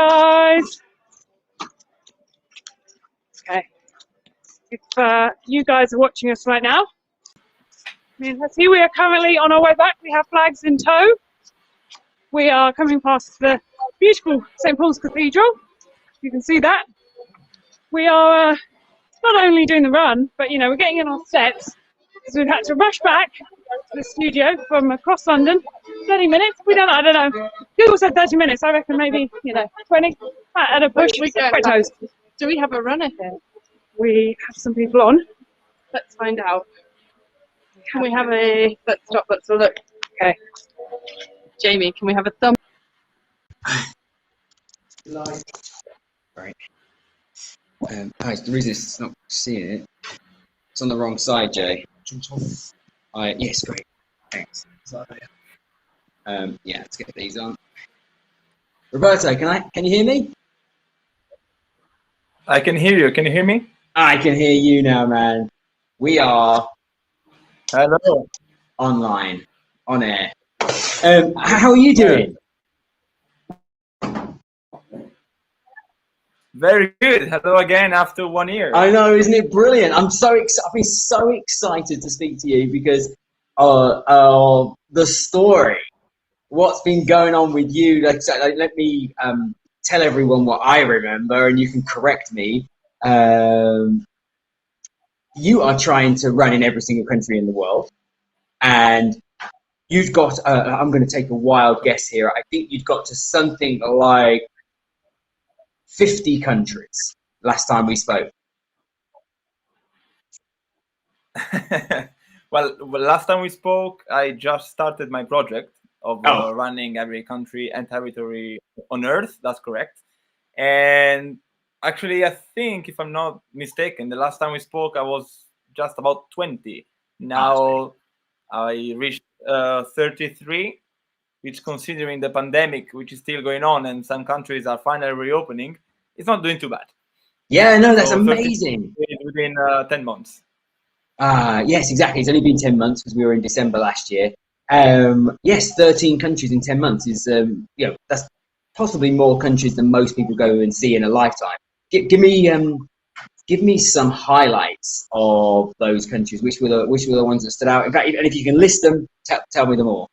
guys. Okay. If you guys are watching us right now, let's see, we are currently on our way back. We have flags in tow. We are coming past the beautiful St. Paul's Cathedral. You can see that. We are not only doing the run, but we're getting in our steps because we've had to rush back to the studio from across London. 30 minutes? I don't know. Google said 30 minutes. I reckon maybe, 20 at a push. Do we have a runner here? We have some people on. Let's find out. Can we have let's stop, let's have a look. Okay. Jamie, can we have a thumb? Right. The reason it's not seeing it, it's on the wrong side, Jay. Yes, great. Thanks. Yeah, let's get these on. Roberto, can you hear me? I can hear you. Can you hear me? I can hear you now, man. We are Hello. online, on air. How are you doing? Very good. Hello again after 1 year. I know, isn't it brilliant? I've been so excited to speak to you because the story, what's been going on with you. Let me tell everyone what I remember, and you can correct me. You are trying to run in every single country in the world, and you've got, I'm going to take a wild guess here, I think you've got to something like 50 countries last time we spoke. Well, last time we spoke, I just started my project of running every country and territory on Earth. That's correct. And actually, I think, if I'm not mistaken, the last time we spoke, I was just about 20. Now I reached 33, which, considering the pandemic, which is still going on and some countries are finally reopening, it's not doing too bad. Yeah, no, that's amazing. Within 10 months. Yes, exactly. It's only been 10 months because we were in December last year. Yes, 13 countries in 10 months is, that's possibly more countries than most people go and see in a lifetime. Give me some highlights of those countries. Which were the ones that stood out? In fact, and if you can list them, tell me them all.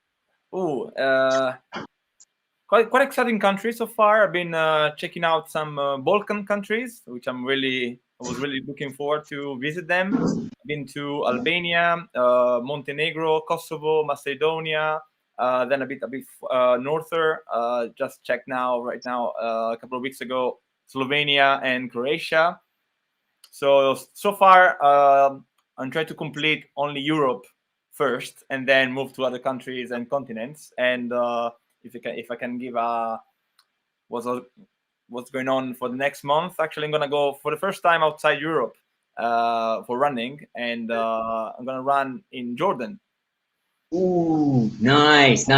Quite exciting countries so far. I've been checking out some Balkan countries, which I was really looking forward to visit them. I've been to Albania, Montenegro, Kosovo, Macedonia, then a bit norther. Just checked right now, a couple of weeks ago, Slovenia and Croatia. So far, I'm trying to complete only Europe first, and then move to other countries and continents. And if I can give what's going on for the next month, actually, I'm gonna go for the first time outside Europe for running, and I'm gonna run in Jordan. Ooh, nice.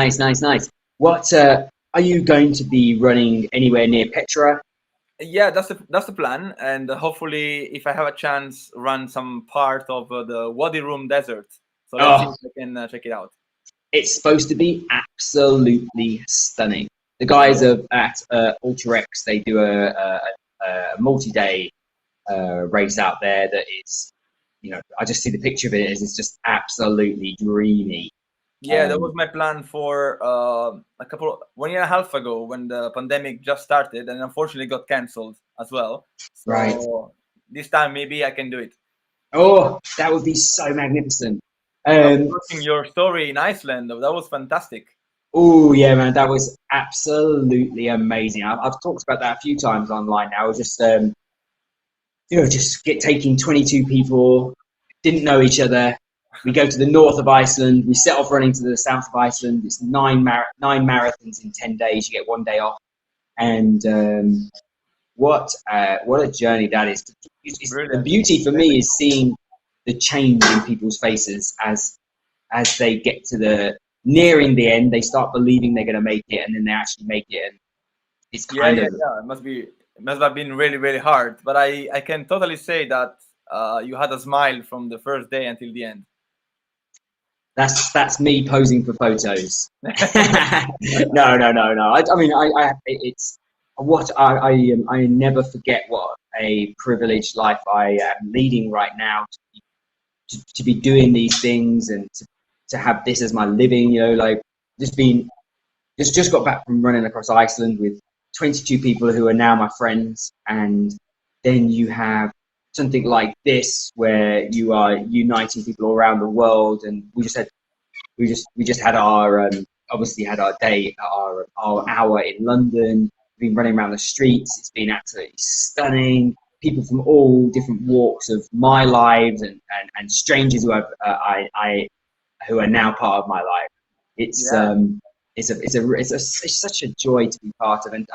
What are you going to be running anywhere near Petra? Yeah, that's the plan, and hopefully, if I have a chance, run some part of the Wadi Rum Desert. So let's see if I can check it out. It's supposed to be absolutely stunning. The guys at UltraX, they do a multi-day race out there that is, I just see the picture of it, it's just absolutely dreamy. Yeah, that was my plan for 1 year and a half ago, when the pandemic just started, and unfortunately got cancelled as well. So right. This time maybe I can do it. Oh, that would be so magnificent. Watching your story in Iceland, that was fantastic. Oh yeah, man, that was absolutely amazing. I've talked about that a few times online now. Just taking 22 people, didn't know each other. We go to the north of Iceland. We set off running to the south of Iceland. It's nine marathons in 10 days. You get 1 day off, and what a journey that is. The beauty for me is seeing the change in people's faces as they get to nearing the end. They start believing they're going to make it, and then they actually make it. And it's kind of It must have been really, really hard. But I can totally say that you had a smile from the first day until the end. That's me posing for photos. No. It's I never forget what a privileged life I am leading right now, to be doing these things and to have this as my living, like just got back from running across Iceland with 22 people who are now my friends. And then you have something like this where you are uniting people all around the world. And we just had our obviously had our day, our hour in London. We've been running around the streets. It's been absolutely stunning. People from all different walks of my lives and strangers who who are now part of my life. It's such a joy to be part of, and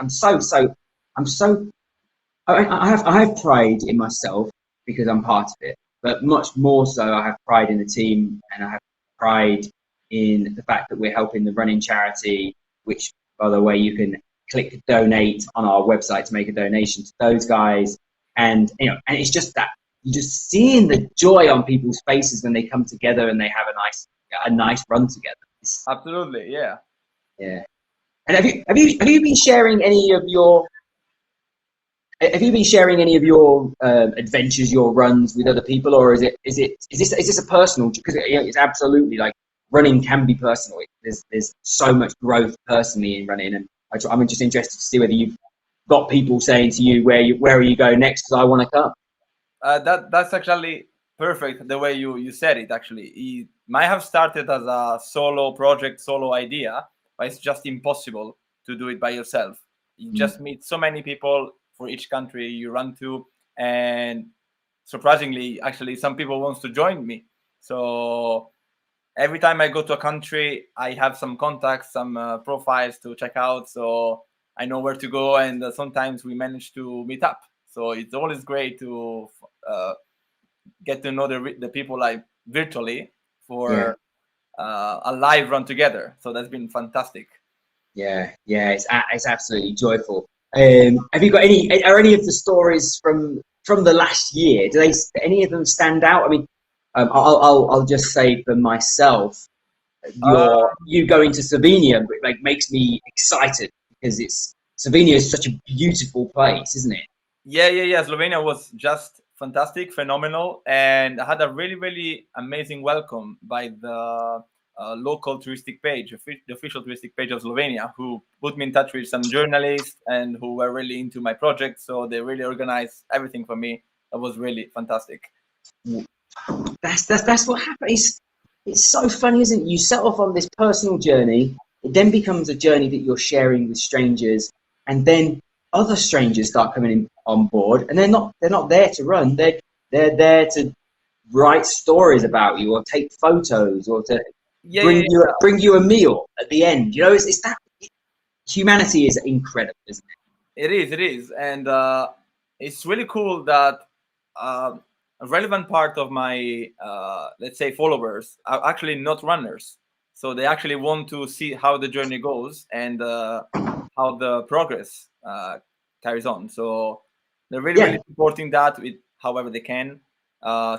I have pride in myself because I'm part of it, but much more so I have pride in the team, and I have pride in the fact that we're helping the running charity, which, by the way, you can click donate on our website to make a donation to those guys. And and it's just that you just seeing the joy on people's faces when they come together and they have a nice run together. Absolutely, yeah. Yeah. And have you been sharing any of your adventures, your runs with other people, or is this a personal? Because it's absolutely, like, running can be personal. There's so much growth personally in running, and I'm just interested to see whether you've got people saying to you, where are you going next? Because I want to come. That's actually perfect the way you said it. Actually, it might have started as a solo project, solo idea, but it's just impossible to do it by yourself. You just meet so many people for each country you run to, and surprisingly, actually, some people wants to join me. So every time I go to a country, I have some contacts, some profiles to check out, so I know where to go, and sometimes we manage to meet up. So it's always great to get to know the people, like, virtually for a live run together. So that's been fantastic. Yeah, it's absolutely joyful. Have you got any of the stories from the last year? Do any of them stand out? I mean, I'll just say for myself, you going to Slovenia makes me excited, because Slovenia is such a beautiful place, isn't it? Yeah. Slovenia was just fantastic, phenomenal, and I had a really, really amazing welcome by the local touristic page, the official touristic page of Slovenia, who put me in touch with some journalists and who were really into my project. So they really organized everything for me. That was really fantastic. That's what happens. It's so funny, isn't it? You set off on this personal journey. It then becomes a journey that you're sharing with strangers, and then other strangers start coming on board, and they're not there to run. They're there to write stories about you, or take photos, or to bring you a meal at the end. It's that humanity is incredible, isn't it? It is, and it's really cool that a relevant part of my let's say followers are actually not runners, so they actually want to see how the journey goes and how the progress carries on. So they're really supporting that with however they can,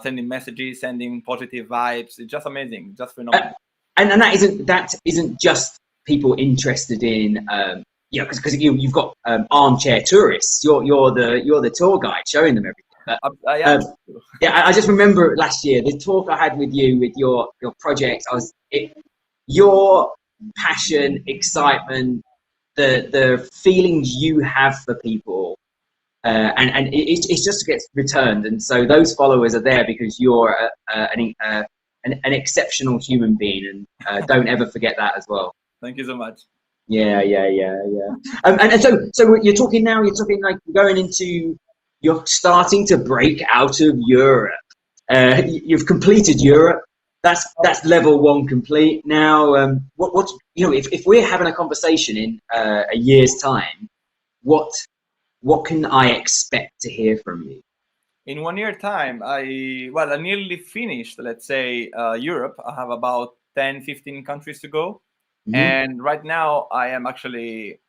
sending messages, sending positive vibes. It's just amazing, just phenomenal. And that isn't just people interested in because you've got armchair tourists. You're the tour guide showing them everything. I just remember last year the talk I had with you with your project. Your passion, excitement, the feelings you have for people, and it just gets returned. And so those followers are there because you're an exceptional human being, and don't ever forget that as well. Thank you so much. Yeah. And so you're talking like going into. You're starting to break out of Europe. You've completed Europe. That's level 1 complete. Now, what if we're having a conversation in a year's time, what can I expect to hear from you? In 1 year time, I nearly finished, let's say, Europe. I have about 10-15 countries to go. Mm-hmm. And right now I am actually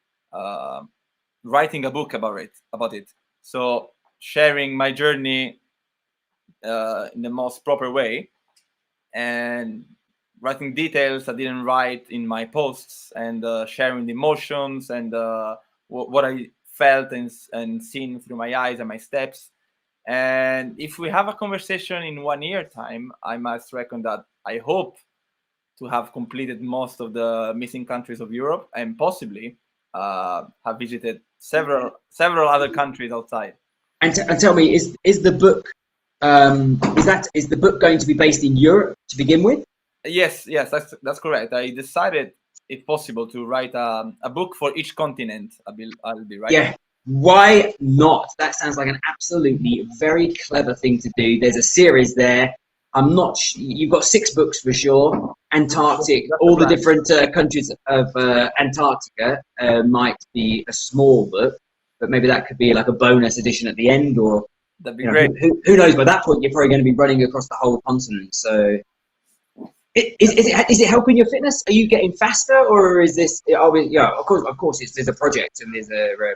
writing a book about it. So sharing my journey in the most proper way, and writing details I didn't write in my posts, and sharing the emotions and what I felt and seen through my eyes and my steps. And if we have a conversation in 1 year time, I must reckon that I hope to have completed most of the missing countries of Europe and possibly have visited several other countries outside. And tell me, is the book is the book going to be based in Europe to begin with? Yes, that's correct. I decided, if possible, to write a book for each continent. I'll be writing. Yeah. Why not? That sounds like an absolutely very clever thing to do. There's a series there. I'm not. You've got 6 books for sure. Antarctic, all the different countries of Antarctica might be a small book, but maybe that could be like a bonus edition at the end, or that'd be great. Who knows? By that point, you're probably going to be running across the whole continent. So, is it helping your fitness? Are you getting faster, or is this? Yeah, of course, there's a project and there's an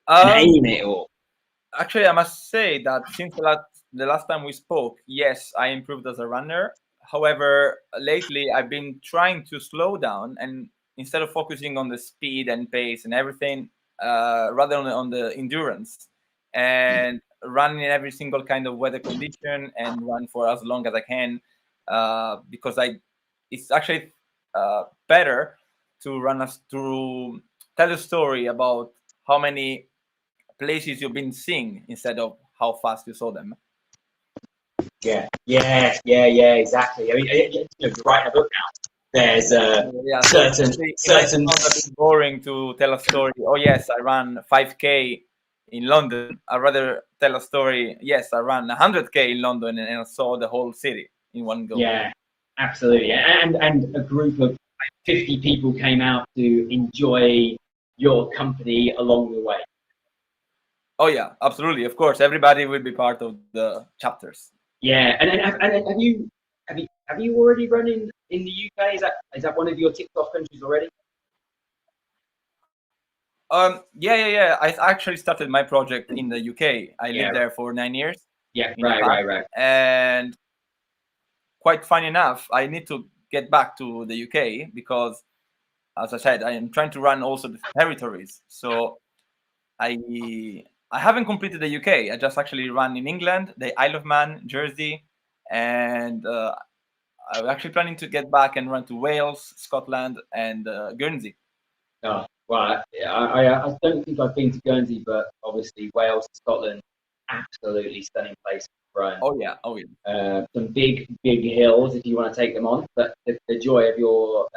aim it all. Actually, I must say that since the last time we spoke, yes, I improved as a runner. However, lately I've been trying to slow down, and instead of focusing on the speed and pace and everything, rather on the endurance and running in every single kind of weather condition and run for as long as I can, because it's actually better to to tell a story about how many places you've been seeing instead of how fast you saw them. Yeah, exactly. I mean, you're writing a book now. There's certain. It's not boring to tell a story. Oh yes, I ran 5K in London. I'd rather tell a story. Yes, I ran 100K in London and I saw the whole city in one go. Yeah, absolutely. And a group of 50 people came out to enjoy your company along the way. Oh yeah, absolutely. Of course, everybody will be part of the chapters. Yeah, and have you already run in the UK? Is that one of your ticked off countries already? Yeah. I actually started my project in the UK. I lived there for 9 years. Yeah, right. And quite funny enough, I need to get back to the UK because, as I said, I am trying to run also the territories. So I haven't completed the UK. I just actually ran in England, the Isle of Man, Jersey, and I'm actually planning to get back and run to Wales, Scotland, and Guernsey. Oh, well, I don't think I've been to Guernsey, but obviously Wales, Scotland, absolutely stunning place to run. Oh yeah. Some big hills if you want to take them on, but the joy of your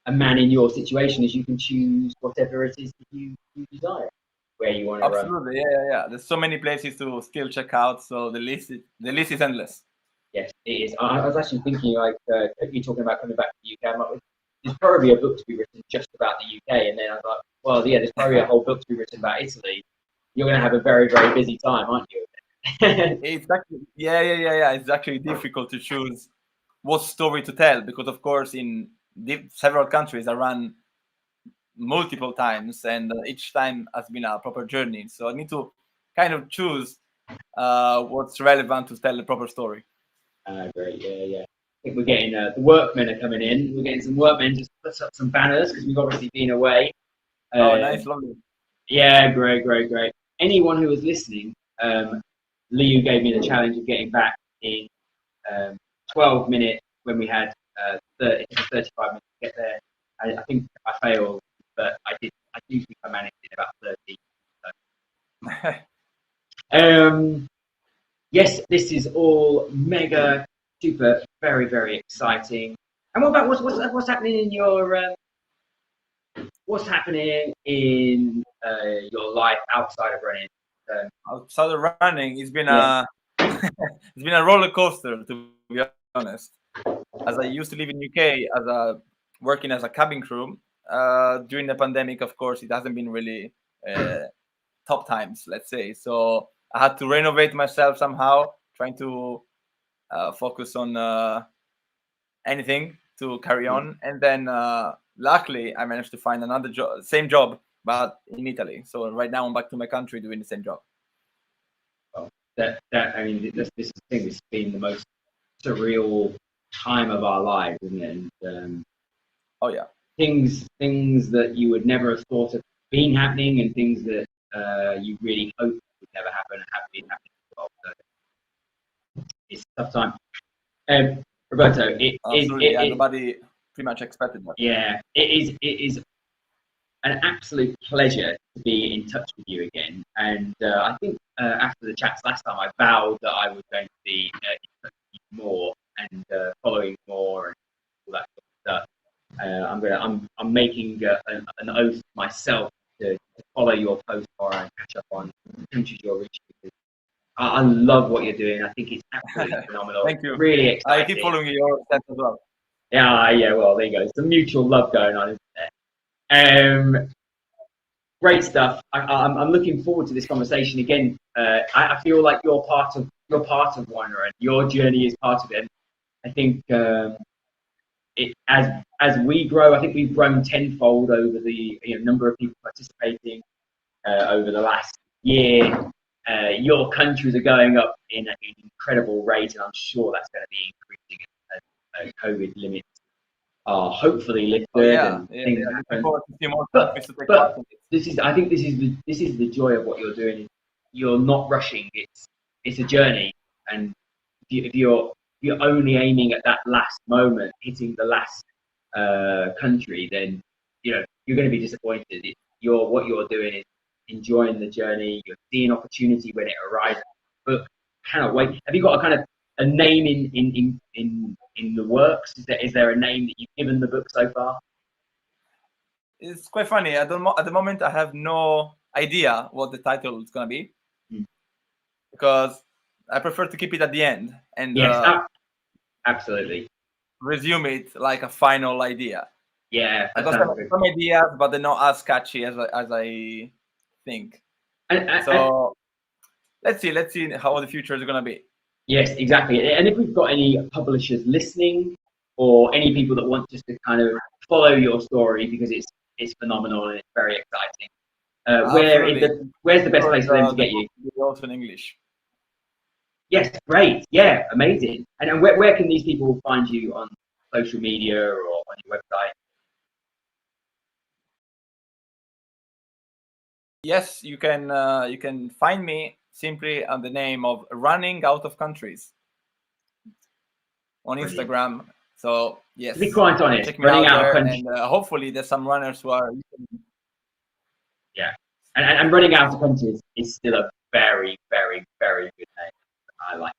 a man in your situation is you can choose whatever it is that you desire. Where you want to run. Absolutely, yeah. There's so many places to still check out, so the list is endless. Yes, it is. I was actually thinking, like, you talking about coming back to the UK. I'm like, there's probably a book to be written just about the UK, and then I was like, well, yeah, there's probably a whole book to be written about Italy. You're going to have a very, very busy time, aren't you? It's actually, yeah. It's actually difficult to choose what story to tell because, of course, in several countries I ran multiple times, and each time has been a proper journey. So I need to kind of choose what's relevant to tell the proper story. Great, yeah. I think we're getting the workmen are coming in. We're getting some workmen just put up some banners because we've obviously been away. Nice, lovely. Yeah, great. Anyone who was listening, Liu gave me the challenge of getting back in 12 minutes when we had 35 minutes to get there. I think I failed. But I do think I managed in about 30. So. Yes, this is all mega, super, very, very exciting. And what about what's happening in your what's happening in your life outside of running? Outside of running, it's been it's been a roller coaster, to be honest. As I used to live in UK working as a cabin crew. During the pandemic, of course, it hasn't been really top times, let's say. So I had to renovate myself somehow, trying to focus on anything to carry on. And then luckily, I managed to find another job, same job, but in Italy. So right now, I'm back to my country doing the same job. Well, this is the thing. It's been the most surreal time of our lives, isn't it? And, oh yeah. Things that you would never have thought of been happening and things that you really hope would never happen and have been happening as well. So it's a tough time. Roberto, nobody pretty much expected that. Yeah, it is an absolute pleasure to be in touch with you again. And I think after the chats last time, I vowed that I was going to be in touch with you more and following more and all that sort of stuff. I'm making an oath myself to follow your post more and catch up on countries you're reaching. Because I love what you're doing. I think it's absolutely phenomenal. Thank you. Really exciting. I keep following your steps as well. Yeah. Well, there you go. It's a mutual love going on, isn't there? Great stuff. I'm looking forward to this conversation again. I feel like you're part of Wanderer, and your journey is part of it. I think as we grow, I think we've grown tenfold over the number of people participating over the last year. Your countries are going up in an incredible rate, and I'm sure that's going to be increasing as COVID limits are hopefully lifted. But this is the joy of what you're doing. You're not rushing. It's a journey, and if you're only aiming at that last moment, hitting the last country, then you're going to be disappointed. What you're doing is enjoying the journey. You're seeing opportunity when it arises. But cannot wait. Have you got a kind of a name in the works? Is there a name that you've given the book so far? It's quite funny. At the moment, I have no idea what the title is going to be, because I prefer to keep it at the end and absolutely resume it like a final idea. Yeah, I got some ideas, but they're not as catchy as I think. So let's see how the future is going to be. Yes, exactly. And if we've got any publishers listening, or any people that want just to kind of follow your story because it's phenomenal and it's very exciting, where's the best place for them to get you? Also in English. Yes, great. Yeah, amazing. And where can these people find you on social media or on your website? Yes, you can find me simply on the name of Running Out of Countries on Instagram. So yes, to be quite honest, check me out there, and hopefully there's some runners who are. Yeah, and Running Out of Countries is still a very, very, very good name. I like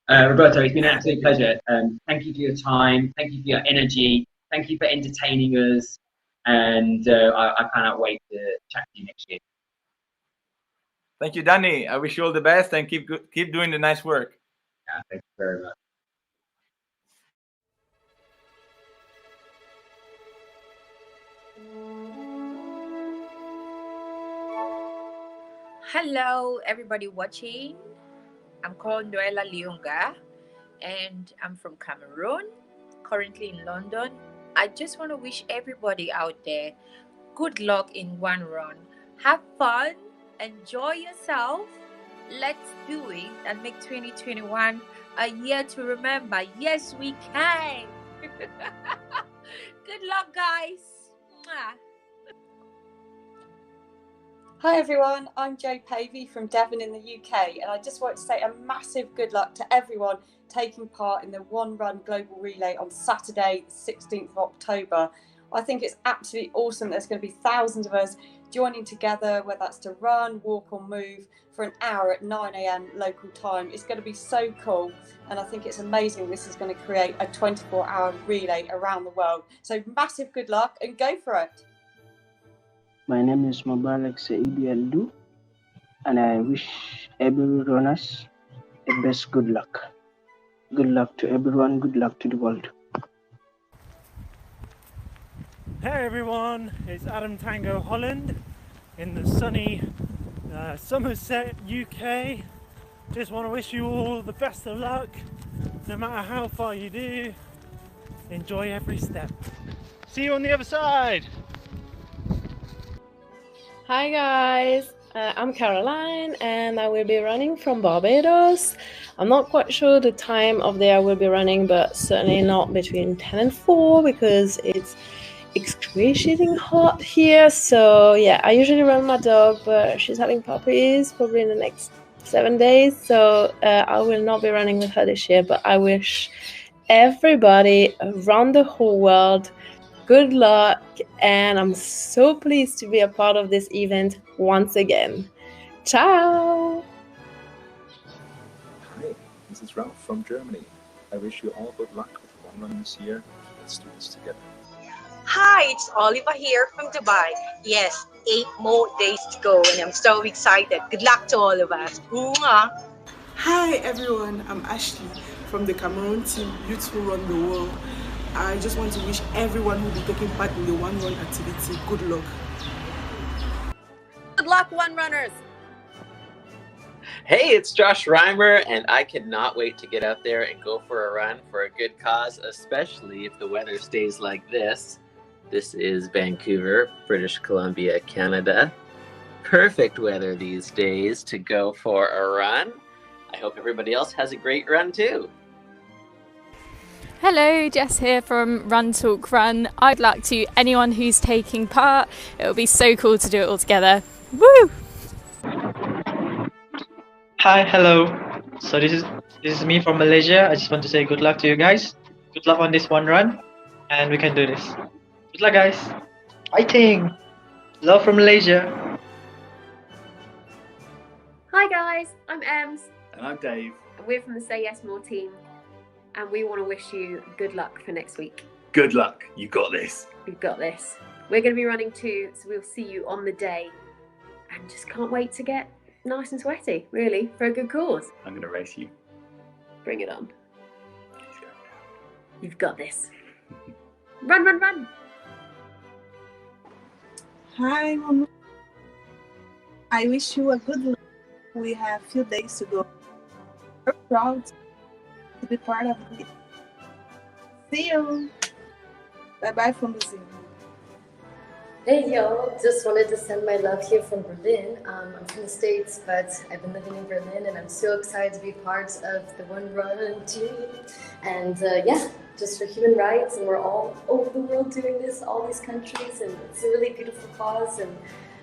it. Roberto, it's been an absolute pleasure. Thank you for your time. Thank you for your energy. Thank you for entertaining us. And I cannot wait to chat to you next year. Thank you, Danny. I wish you all the best and keep doing the nice work. Yeah, thank you very much. Hello, everybody watching. I'm called Noella Liunga, and I'm from Cameroon, currently in London. I just want to wish everybody out there good luck in one run. Have fun, enjoy yourself. Let's do it and make 2021 a year to remember. Yes, we can. Good luck, guys. Mwah. Hi everyone, I'm Jo Pavey from Devon in the UK, and I just want to say a massive good luck to everyone taking part in the One Run Global Relay on Saturday, the 16th of October. I think it's absolutely awesome. There's going to be thousands of us joining together, whether that's to run, walk or move, for an hour at 9 a.m. local time. It's going to be so cool, and I think it's amazing. This is going to create a 24-hour relay around the world. So massive good luck and go for it. My name is Mubarak Saidi Aldu, and I wish every runners the best good luck. Good luck to everyone, good luck to the world. Hey everyone, it's Adam Tango Holland in the sunny Somerset, UK. Just want to wish you all the best of luck, no matter how far you do. Enjoy every step. See you on the other side. Hi guys, I'm Caroline and I will be running from Barbados. I'm not quite sure the time of day I will be running, but certainly not between 10 and 4 because it excruciating hot here. So yeah, I usually run my dog, but she's having puppies probably in the next 7 days. So I will not be running with her this year, but I wish everybody around the whole world good luck, and I'm so pleased to be a part of this event once again. Ciao! Hi, this is Ralph from Germany. I wish you all good luck with one run this year. Let's do this together. Hi, it's Oliver here from Dubai. Yes, 8 more days to go and I'm so excited. Good luck to all of us. Mwah. Hi everyone, I'm Ashley from the Cameroon team Youth Who Run the World. I just want to wish everyone who will be taking part in the one run activity good luck. Good luck, one runners! Hey, it's Josh Reimer, and I cannot wait to get out there and go for a run for a good cause, especially if the weather stays like this. This is Vancouver, British Columbia, Canada. Perfect weather these days to go for a run. I hope everybody else has a great run too. Hello, Jess here from Run Talk Run. I'd like to anyone who's taking part. It will be so cool to do it all together. Woo! Hi, hello. So this is me from Malaysia. I just want to say good luck to you guys. Good luck on this one run, and we can do this. Good luck, guys. Fighting! Love from Malaysia. Hi guys, I'm Ems. And I'm Dave. And we're from the Say Yes More team. And we want to wish you good luck for next week. Good luck. You got this. You've got this. We're going to be running too, so we'll see you on the day. And just can't wait to get nice and sweaty, really, for a good cause. I'm going to race you. Bring it on. You've got this. Run, run, run. Hi, Mama. I wish you a good luck. We have a few days to go. We're proud to be part of it. See you. Bye-bye from Brazil. Hey y'all, just wanted to send my love here from Berlin. I'm from the States, but I've been living in Berlin and I'm so excited to be part of the One Run team. And yeah, just for human rights, and we're all over the world doing this, all these countries, and it's a really beautiful cause, and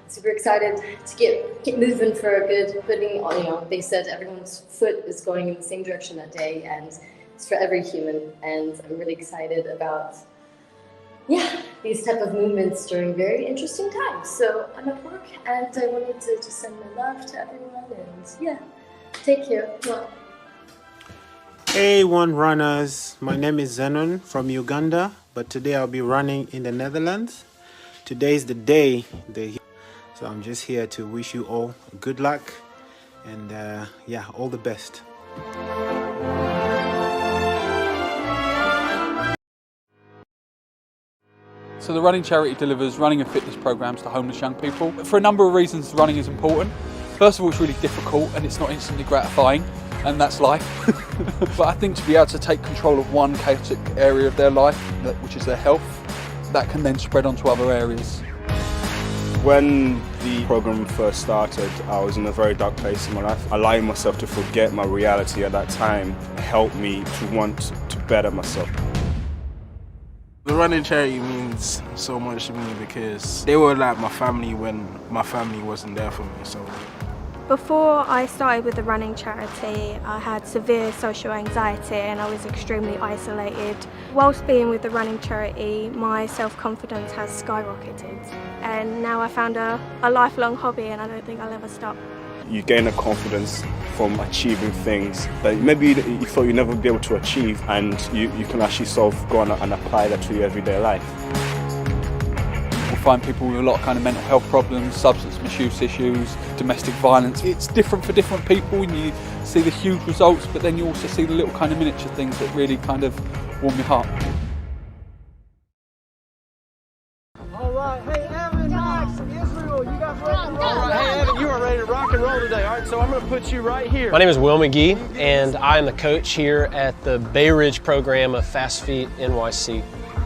super excited to get moving for a good putting on, you know, they said everyone's foot is going in the same direction that day, and it's for every human, and I'm really excited about these type of movements during very interesting times. So I'm at work and I wanted to just send my love to everyone, and take care. Mwah. Hey One Runners, my name is Zenon from Uganda, but today I'll be running in the Netherlands. Today is the day, so I'm just here to wish you all good luck and all the best. So the running charity delivers running and fitness programs to homeless young people. For a number of reasons, running is important. First of all, it's really difficult and it's not instantly gratifying, and that's life. But I think to be able to take control of one chaotic area of their life, which is their health, that can then spread onto other areas. When the program first started, I was in a very dark place in my life. Allowing myself to forget my reality at that time helped me to want to better myself. The running charity means so much to me because they were like my family when my family wasn't there for me. So before I started with the running charity, I had severe social anxiety and I was extremely isolated. Whilst being with the running charity, my self-confidence has skyrocketed, and now I found a lifelong hobby, and I don't think I'll ever stop. You gain a confidence from achieving things that maybe you thought you'd never be able to achieve, and you can actually sort of go on and apply that to your everyday life. We'll find people with a lot of kind of mental health problems, substance misuse issues, domestic violence. It's different for different people, and you see the huge results, but then you also see the little kind of miniature things that really kind of warm your heart. All right, hey Evan, Max, Israel, you guys ready to roll? All right, hey Evan, you are ready to rock and roll today. All right, so I'm going to put you right here. My name is Will McGee, and I am the coach here at the Bay Ridge program of Fast Feet NYC.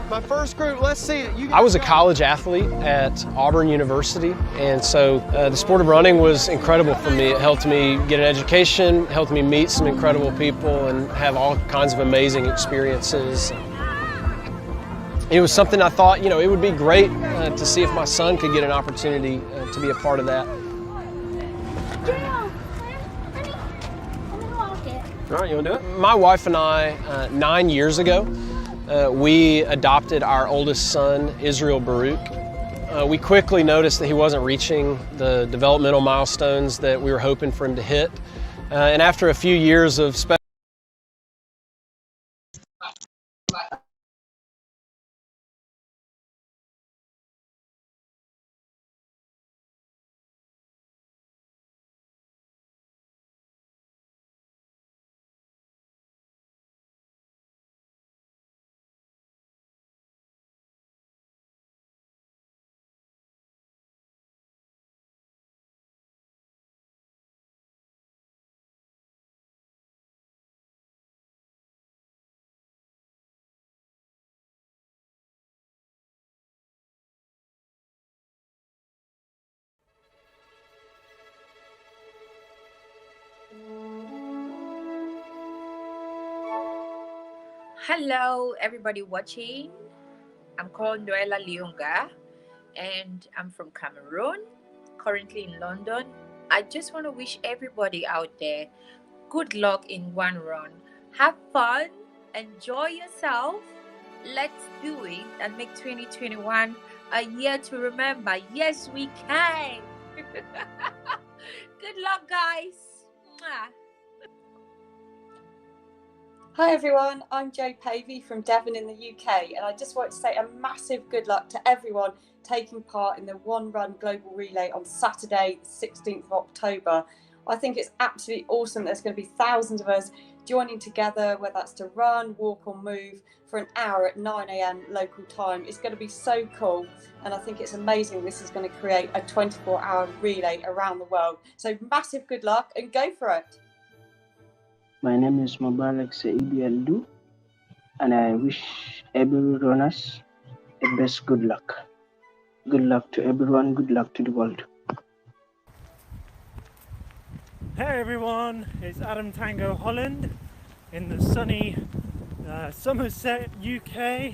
My first group, let's see it. I was a college athlete at Auburn University, and so the sport of running was incredible for me. It helped me get an education, helped me meet some incredible people, and have all kinds of amazing experiences. It was something I thought, it would be great to see if my son could get an opportunity to be a part of that. All right, you want to do it? My wife and I, 9 years ago, we adopted our oldest son, Israel Baruch. We quickly noticed that he wasn't reaching the developmental milestones that we were hoping for him to hit. And after a few years of Hello, everybody watching. I'm called Noella Liunga, and I'm from Cameroon, currently in London. I just want to wish everybody out there good luck in one run. Have fun, enjoy yourself. Let's do it and make 2021 a year to remember. Yes, we can. Good luck, guys. Mwah. Hi everyone, I'm Jo Pavey from Devon in the UK, and I just want to say a massive good luck to everyone taking part in the One Run Global Relay on Saturday, 16th of October. I think it's absolutely awesome. There's going to be thousands of us joining together, whether that's to run, walk or move, for an hour at 9 AM local time. It's going to be so cool, and I think it's amazing. This is going to create a 24-hour relay around the world. So massive good luck and go for it. My name is Mubarak Saidi Aldu, and I wish every runners the best good luck. Good luck to everyone, good luck to the world. Hey everyone, it's Adam Tango Holland in the sunny Somerset, UK.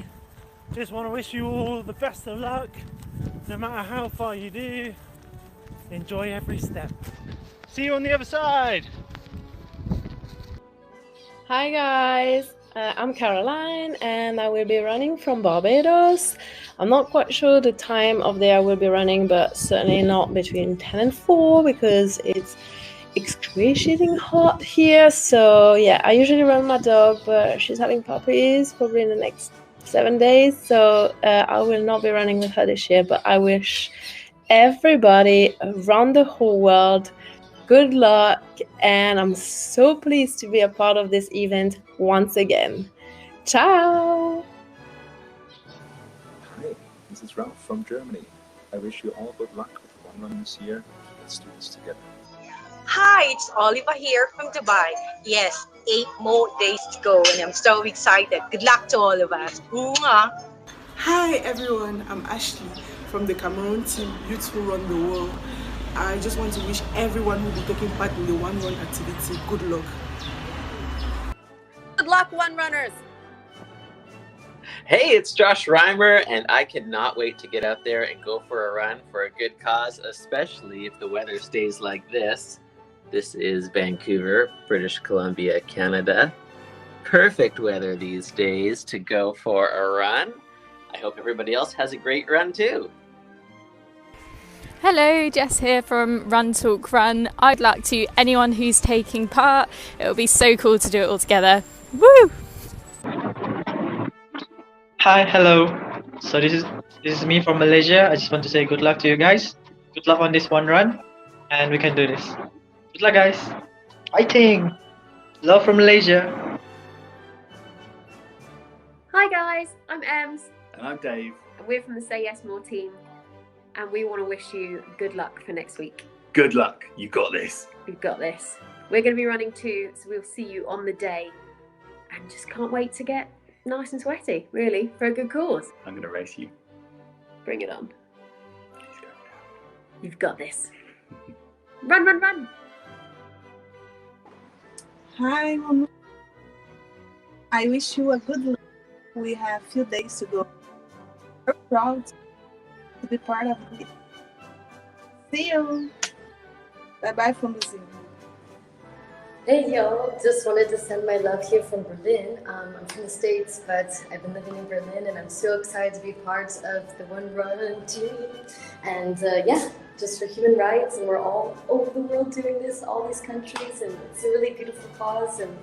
Just want to wish you all the best of luck, no matter how far you do. Enjoy every step. See you on the other side. Hi guys, I'm Caroline and I will be running from Barbados. I'm not quite sure the time of day I will be running, but certainly not between 10 and 4 because it's excruciating hot here. So yeah, I usually run my dog, but she's having puppies probably in the next 7 days. So I will not be running with her this year, but I wish everybody around the whole world good luck, and I'm so pleased to be a part of this event once again. Ciao! Hi, this is Ralph from Germany. I wish you all good luck with the One Run this year. Let's do this together. Hi, it's Oliver here from Dubai. Yes, 8 more days to go, and I'm so excited. Good luck to all of us. Mwah. Hi everyone, I'm Ashley from the Cameroon team, Youth Who Run the World. I just want to wish everyone who will be taking part in the One Run activity good luck. Good luck, One Runners! Hey, it's Josh Reimer, and I cannot wait to get out there and go for a run for a good cause, especially if the weather stays like this. This is Vancouver, British Columbia, Canada. Perfect weather these days to go for a run. I hope everybody else has a great run too. Hello, Jess here from Run Talk Run. I'd like to anyone who's taking part. It will be so cool to do it all together. Woo! Hi, hello. So this is me from Malaysia. I just want to say good luck to you guys. Good luck on this one run, and we can do this. Good luck, guys. Fighting! Love from Malaysia. Hi guys, I'm Ems. And I'm Dave. And we're from the Say Yes More team. And we want to wish you good luck for next week. Good luck. You got this. We've got this. We're going to be running too, so we'll see you on the day. And just can't wait to get nice and sweaty, really, for a good cause. I'm going to race you. Bring it on. You've got this. Run, run, run. Hi, Mama. I wish you a good luck. We have few days to go. proud to be part of it. See you. Bye bye from Brazil. Hey y'all, just wanted to send my love here from Berlin. I'm from the States, but I've been living in Berlin and I'm so excited to be part of the One Run team. And yeah, just for human rights, and we're all over the world doing this, all these countries, and it's a really beautiful cause, and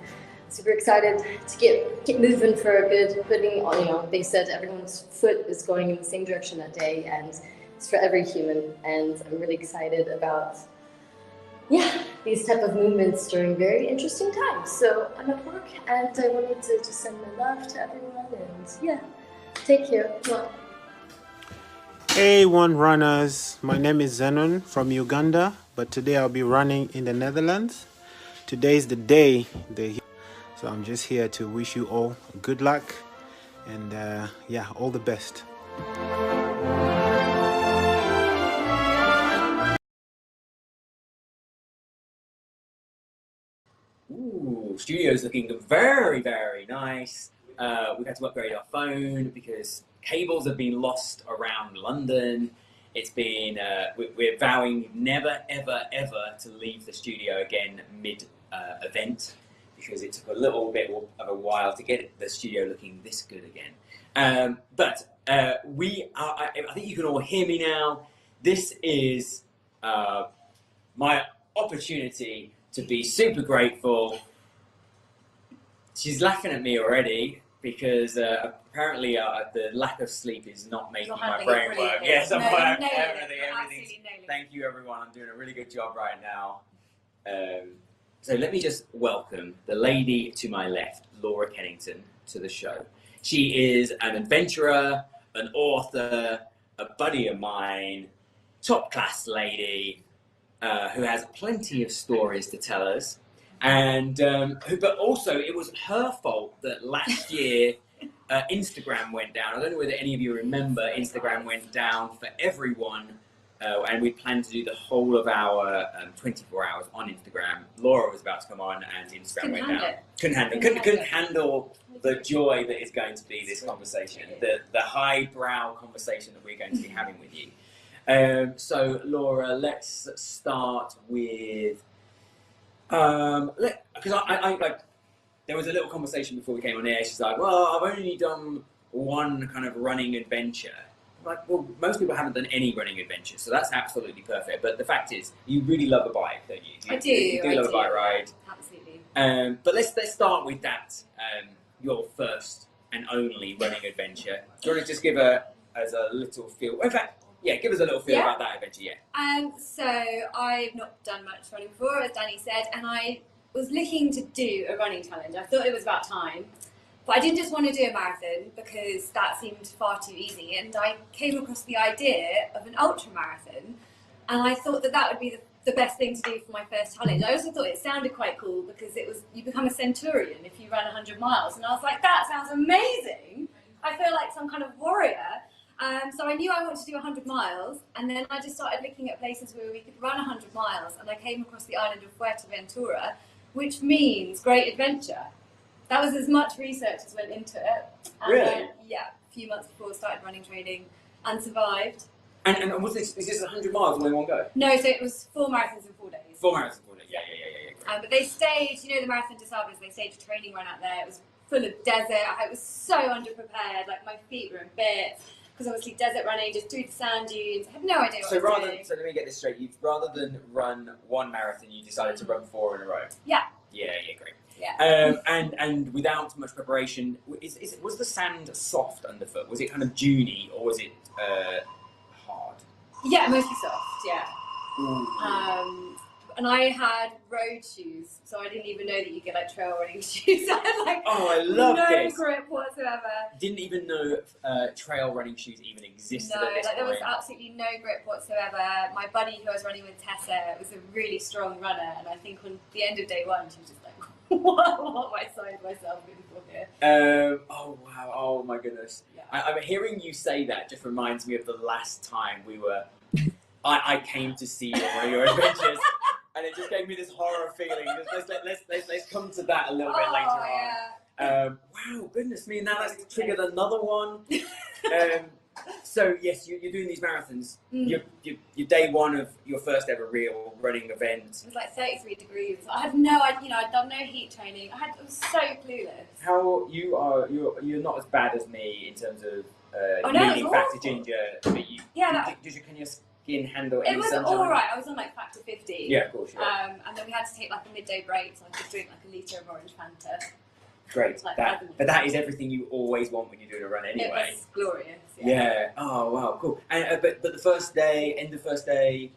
super excited to get moving for a good putting on, you know, they said everyone's foot is going in the same direction that day, and it's for every human, and I'm really excited about these type of movements during very interesting times. So I'm at work and I wanted to just send my love to everyone, and take care. Mwah. Hey One Runners, my name is Zenon from Uganda, but today I'll be running in the Netherlands. Today is the day, so I'm just here to wish you all good luck and all the best. Ooh, studio's looking very, very nice. We've had to upgrade our phone because cables have been lost around London. It's been, we're vowing never, ever, ever to leave the studio again mid-event because it took a little bit of a while to get the studio looking this good again. But we are, I think you can all hear me now. This is my opportunity to be super grateful. She's laughing at me already because apparently the lack of sleep is not making my brain work. Yes, I'm everything. Thank you, everyone. I'm doing a really good job right now. So let me just welcome the lady to my left, Laura Kennington, to the show. She is an adventurer, an author, a buddy of mine, top class lady, who has plenty of stories to tell us, and but also it was her fault that last year Instagram went down. I don't know whether any of you remember, Instagram went down for everyone, and we planned to do the whole of our 24 hours on Instagram. Laura was about to come on, and Instagram went down. Couldn't handle the joy that is going to be this conversation, the highbrow conversation that we're going to be having with you. So Laura, let's start with because I like there was a little conversation before we came on air. She's like, well, I've only done one kind of running adventure. Like, well, most people haven't done any running adventure, so that's absolutely perfect. But the fact is, you really love a bike, don't you? I do. You do love a bike ride. Absolutely. But let's start with that. Your first and only running adventure. Do you want to just give us a little feel? In fact, yeah, give us a little feel about that adventure, So I've not done much running before, as Danny said, and I was looking to do a running challenge. I thought it was about time, but I didn't just want to do a marathon because that seemed far too easy, and I came across the idea of an ultra marathon, and I thought that would be the best thing to do for my first challenge. I also thought it sounded quite cool because it was, you become a centurion if you run 100 miles, and I was like, that sounds amazing. I feel like some kind of warrior. So I knew I wanted to do 100 miles, and then I just started looking at places where we could run 100 miles, and I came across the island of Fuerteventura, which means great adventure. That was as much research as went into it. And Really? Yeah, a few months before I started running training, and survived. And was this, is this 100 miles all in one go? No, so it was 4 marathons in 4 days. 4 marathons in 4 days, yeah. But they staged, you know, the Marathon des Sables, they staged a training run out there. It was full of desert. I was so underprepared, like my feet were in bits. Because obviously desert running, just through the sand dunes. I had no idea what I was doing. So let me get this straight. Rather than run one marathon, you decided to run 4 in a row. Yeah. Yeah, great. Yeah. And without much preparation, was the sand soft underfoot? Was it kind of duney, or was it hard? Yeah, mostly soft, yeah. And I had road shoes, so I didn't even know that you get like trail running shoes. I had like I love no this. grip whatsoever. Didn't even know trail running shoes even existed No, at this like there was point. absolutely no grip whatsoever. My buddy who I was running with, Tessa, was a really strong runner, and I think on the end of day 1, she was just like, what am I signed myself in for here? Oh wow! Oh my goodness! Yeah. I'm hearing you say that just reminds me of the last time we were. I came to see one of your adventures, and it just gave me this horror feeling. Let's come to that a little bit later on. Wow! Goodness me! Now that's triggered another one. So yes, you're doing these marathons. You're day one of your first ever real running event. It was like 33 degrees. I had no idea, I'd done no heat training. I was so clueless. How you're not as bad as me in terms of needing factor ginger, but you can your skin handle any It was sunshine? alright, I was on like factor 50. Yeah, of course. Yeah. And then we had to take like a midday break, so I could drink like a litre of orange Fanta. Great. Like, but that is everything you always want when you're doing a run anyway. It was glorious. Yeah. Oh wow, cool. And but the first day, end of first day,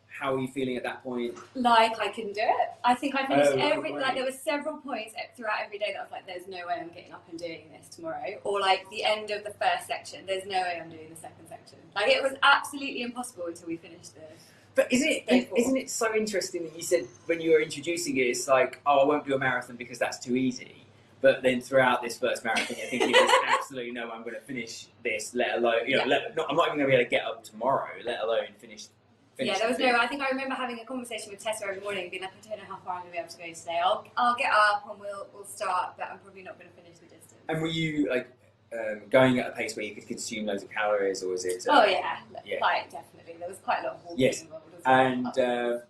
how are you feeling at that point? Like I couldn't do it. I think I finished right. like there were several points throughout every day that I was like, there's no way I'm getting up and doing this tomorrow. Or like the end of the first section, there's no way I'm doing the second section. Like it was absolutely impossible until we finished this. But isn't it so interesting that you said when you were introducing it, it's like, oh, I won't do a marathon because that's too easy. But then throughout this first marathon, I think there's absolutely no way I'm going to finish this, let alone, I'm not even going to be able to get up tomorrow, let alone finish. Yeah, there was no. I think I remember having a conversation with Tessa every morning, being like, I don't know how far I'm going to be able to go today. I'll get up and we'll start, but I'm probably not going to finish the distance. And were you like going at a pace where you could consume loads of calories, or was it? Quite definitely. There was quite a lot of walking involved. And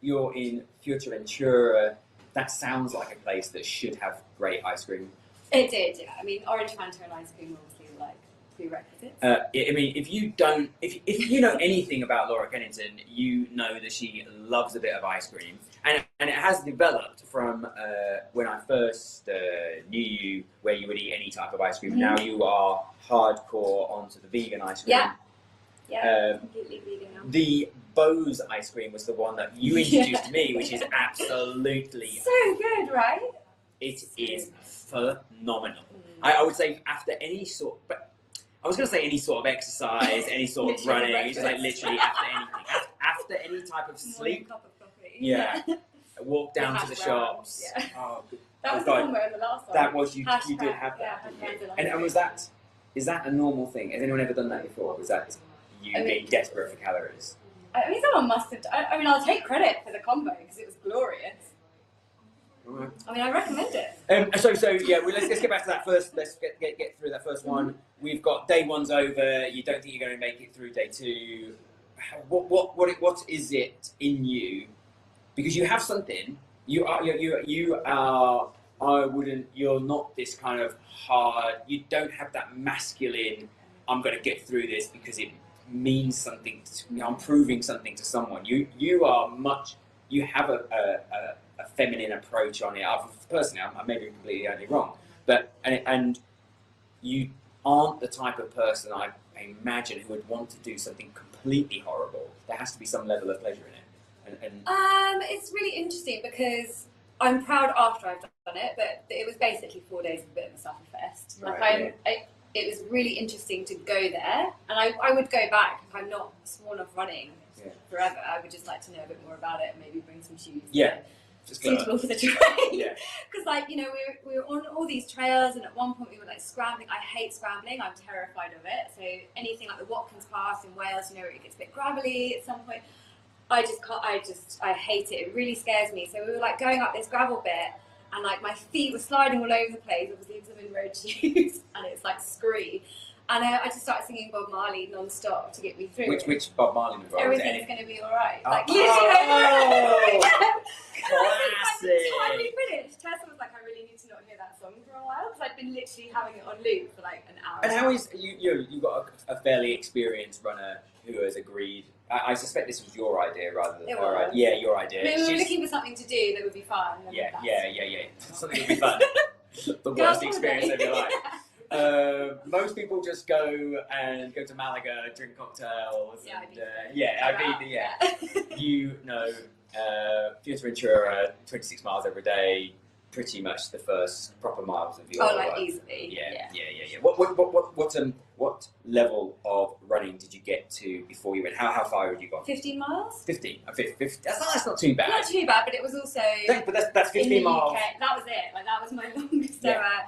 you're in Fuerteventura. That sounds like a place that should have great ice cream. It did, yeah. I mean, orange Fanta and ice cream obviously like prerequisites. I mean, if you know anything about Laura Kennington, you know that she loves a bit of ice cream, and it has developed from when I first knew you, where you would eat any type of ice cream. Now you are hardcore onto the vegan ice cream. Yeah, completely vegan now. The Bose ice cream was the one that you introduced to me, which is absolutely so good, right? It is phenomenal. I would say after any sort, but I was going to say any sort of exercise, any sort of running, it's just like literally after anything, after any type of sleep. Cup of coffee. Yeah, walk down to the shops. Yeah. Oh, that was the combo in the last one. That was you did have that. And was that? Is that a normal thing? Has anyone ever done that before? Was that you being desperate for calories? I mean, someone must have. I mean, I'll take credit for the combo because it was glorious. Right. I mean, I recommend it. So yeah, let's get back to that first. Let's get through that first one. We've got day one's over. You don't think you're going to make it through day two. What is it in you? Because you have something. You are. I wouldn't. You're not this kind of hard. You don't have that masculine. I'm going to get through this because it means something. I'm proving something to someone. You are much. You have a feminine approach on it. Personally, I may be completely wrong, but and you aren't the type of person I imagine who would want to do something completely horrible. There has to be some level of pleasure in it. It's really interesting because I'm proud after I've done it, but it was basically 4 days of a bit of a sufferfest. Right, it was really interesting to go there, and I would go back if I'm not sworn off running forever. I would just like to know a bit more about it and maybe bring some shoes. Yeah. Suitable for the terrain. Yeah. Because we were on all these trails, and at one point we were like scrambling. I hate scrambling. I'm terrified of it. So anything like the Watkins Pass in Wales, where it gets a bit gravelly at some point, I just can't. I hate it. It really scares me. So we were like going up this gravel bit, and like my feet were sliding all over the place. Obviously, because I'm in road shoes, and it's like screwy. And I just started singing Bob Marley non-stop to get me through. Which Bob Marley was? Everything's going to be all right. Like literally. Classic. Finally finished. Tessa was like, I really need to not hear that song for a while because I'd been literally having it on loop for like an hour. And how is you got a fairly experienced runner who has agreed? I suspect this was your idea rather than her idea. Yeah, your idea. I mean, we were looking for something to do that would be fun. Yeah. Something would be fun. The worst experience of your life. Most people just go to Malaga, drink cocktails, Fuerteventura, 26 miles every day, pretty much the first proper miles of your life. Easily. Yeah. What level of running did you get to before you went? How far had you gone? 15 miles. 15. That's not too bad. Not too bad, but it was also. But that's 15 miles. UK. That was it. Like that was my longest ever.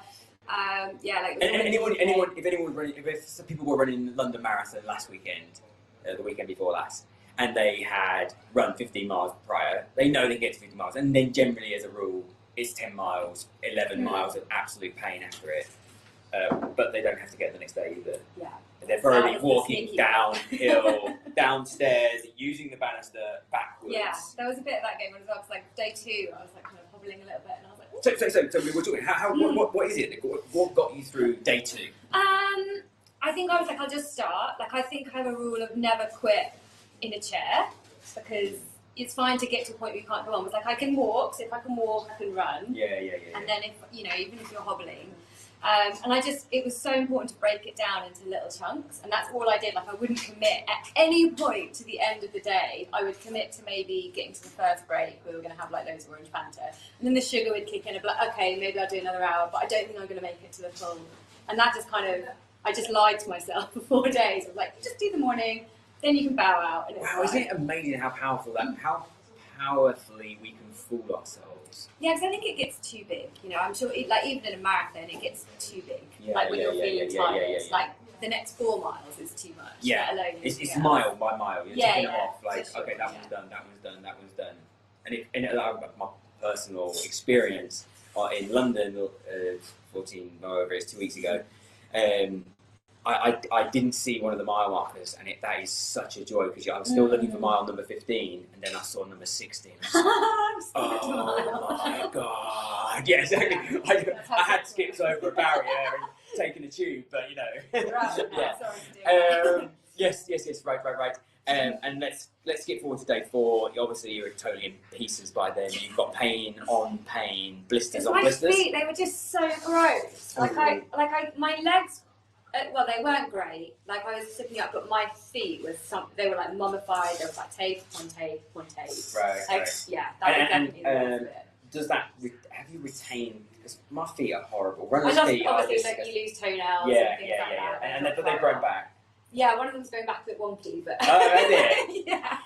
If some people were running London Marathon last weekend, the weekend before last, and they had run 15 miles prior, they know they can get to 50 miles, and then generally as a rule, it's 10 miles, 11 miles of absolute pain after it. but they don't have to get the next day either. Yeah. They're That probably was the walking sneaky downhill, downstairs, using the banister backwards. Yeah, there was a bit of that game as well. Because like day 2, I was like kind of hobbling a little bit, and I was like, So we were talking. What is it? What got you through day 2? I think I was like, I'll just start. Like, I think I have a rule of never quit in a chair, because it's fine to get to a point where you can't go on. It's like I can walk, so if I can walk, I can run. Yeah. And then if even if you're hobbling. And it was so important to break it down into little chunks, and that's all I did. Like, I wouldn't commit at any point to the end of the day. I would commit to maybe getting to the first break. We were going to have like loads of orange Fanta, and then the sugar would kick in. I'd be like, okay, maybe I'll do another hour, but I don't think I'm going to make it to the full. And that just I just lied to myself for 4 days. I was like, just do the morning, then you can bow out. And Wow, isn't it amazing how powerfully we can fool ourselves? Yeah, because I think it gets too big. I'm sure, like even in a marathon, it gets too big. When you're feeling tired, like the next 4 miles is too much. Yeah, let alone it's mile by mile. You're taking it off. Like, sure, okay, that one's done, that one's done, that one's done. And my personal experience in London, 2 weeks ago, I didn't see one of the mile markers, and that is such a joy, because I was still looking for mile number 15, and then I saw number 16. Oh my god! Yeah, exactly. I had skipped over a barrier and taken a tube, but Yes. Right. And let's skip forward to day 4. Obviously, you're totally in pieces by then. You've got pain on pain, blisters on blisters. My feet, they were just so gross. My legs. Well, they weren't great. Like, I was slipping up, but my feet they were like mummified. There was like tape on tape on tape. Right. Yeah, that was definitely the worst of it. Does that? Have you retained? Because my feet are horrible. Runner's feet are obviously, like, you lose toenails. Yeah. And But they've grown back. Yeah, one of them's going back a bit wonky, but. Oh, is it? Yeah.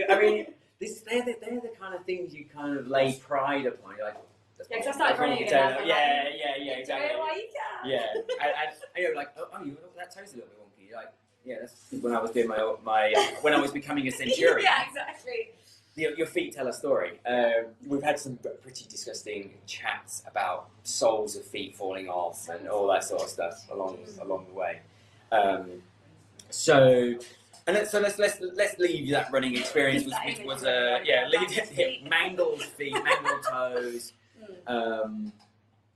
I mean, they're the kind of things you kind of lay pride upon. You're like. Yeah, because I started running again. Exactly. Yeah, and like, that toe's a little bit wonky. Like, that's when I was doing when I was becoming a centurion. Yeah, exactly. Your feet tell a story. We've had some pretty disgusting chats about soles of feet falling off and all that sort of stuff along the way. So let's leave that running experience, which was mangled feet, mangled toes.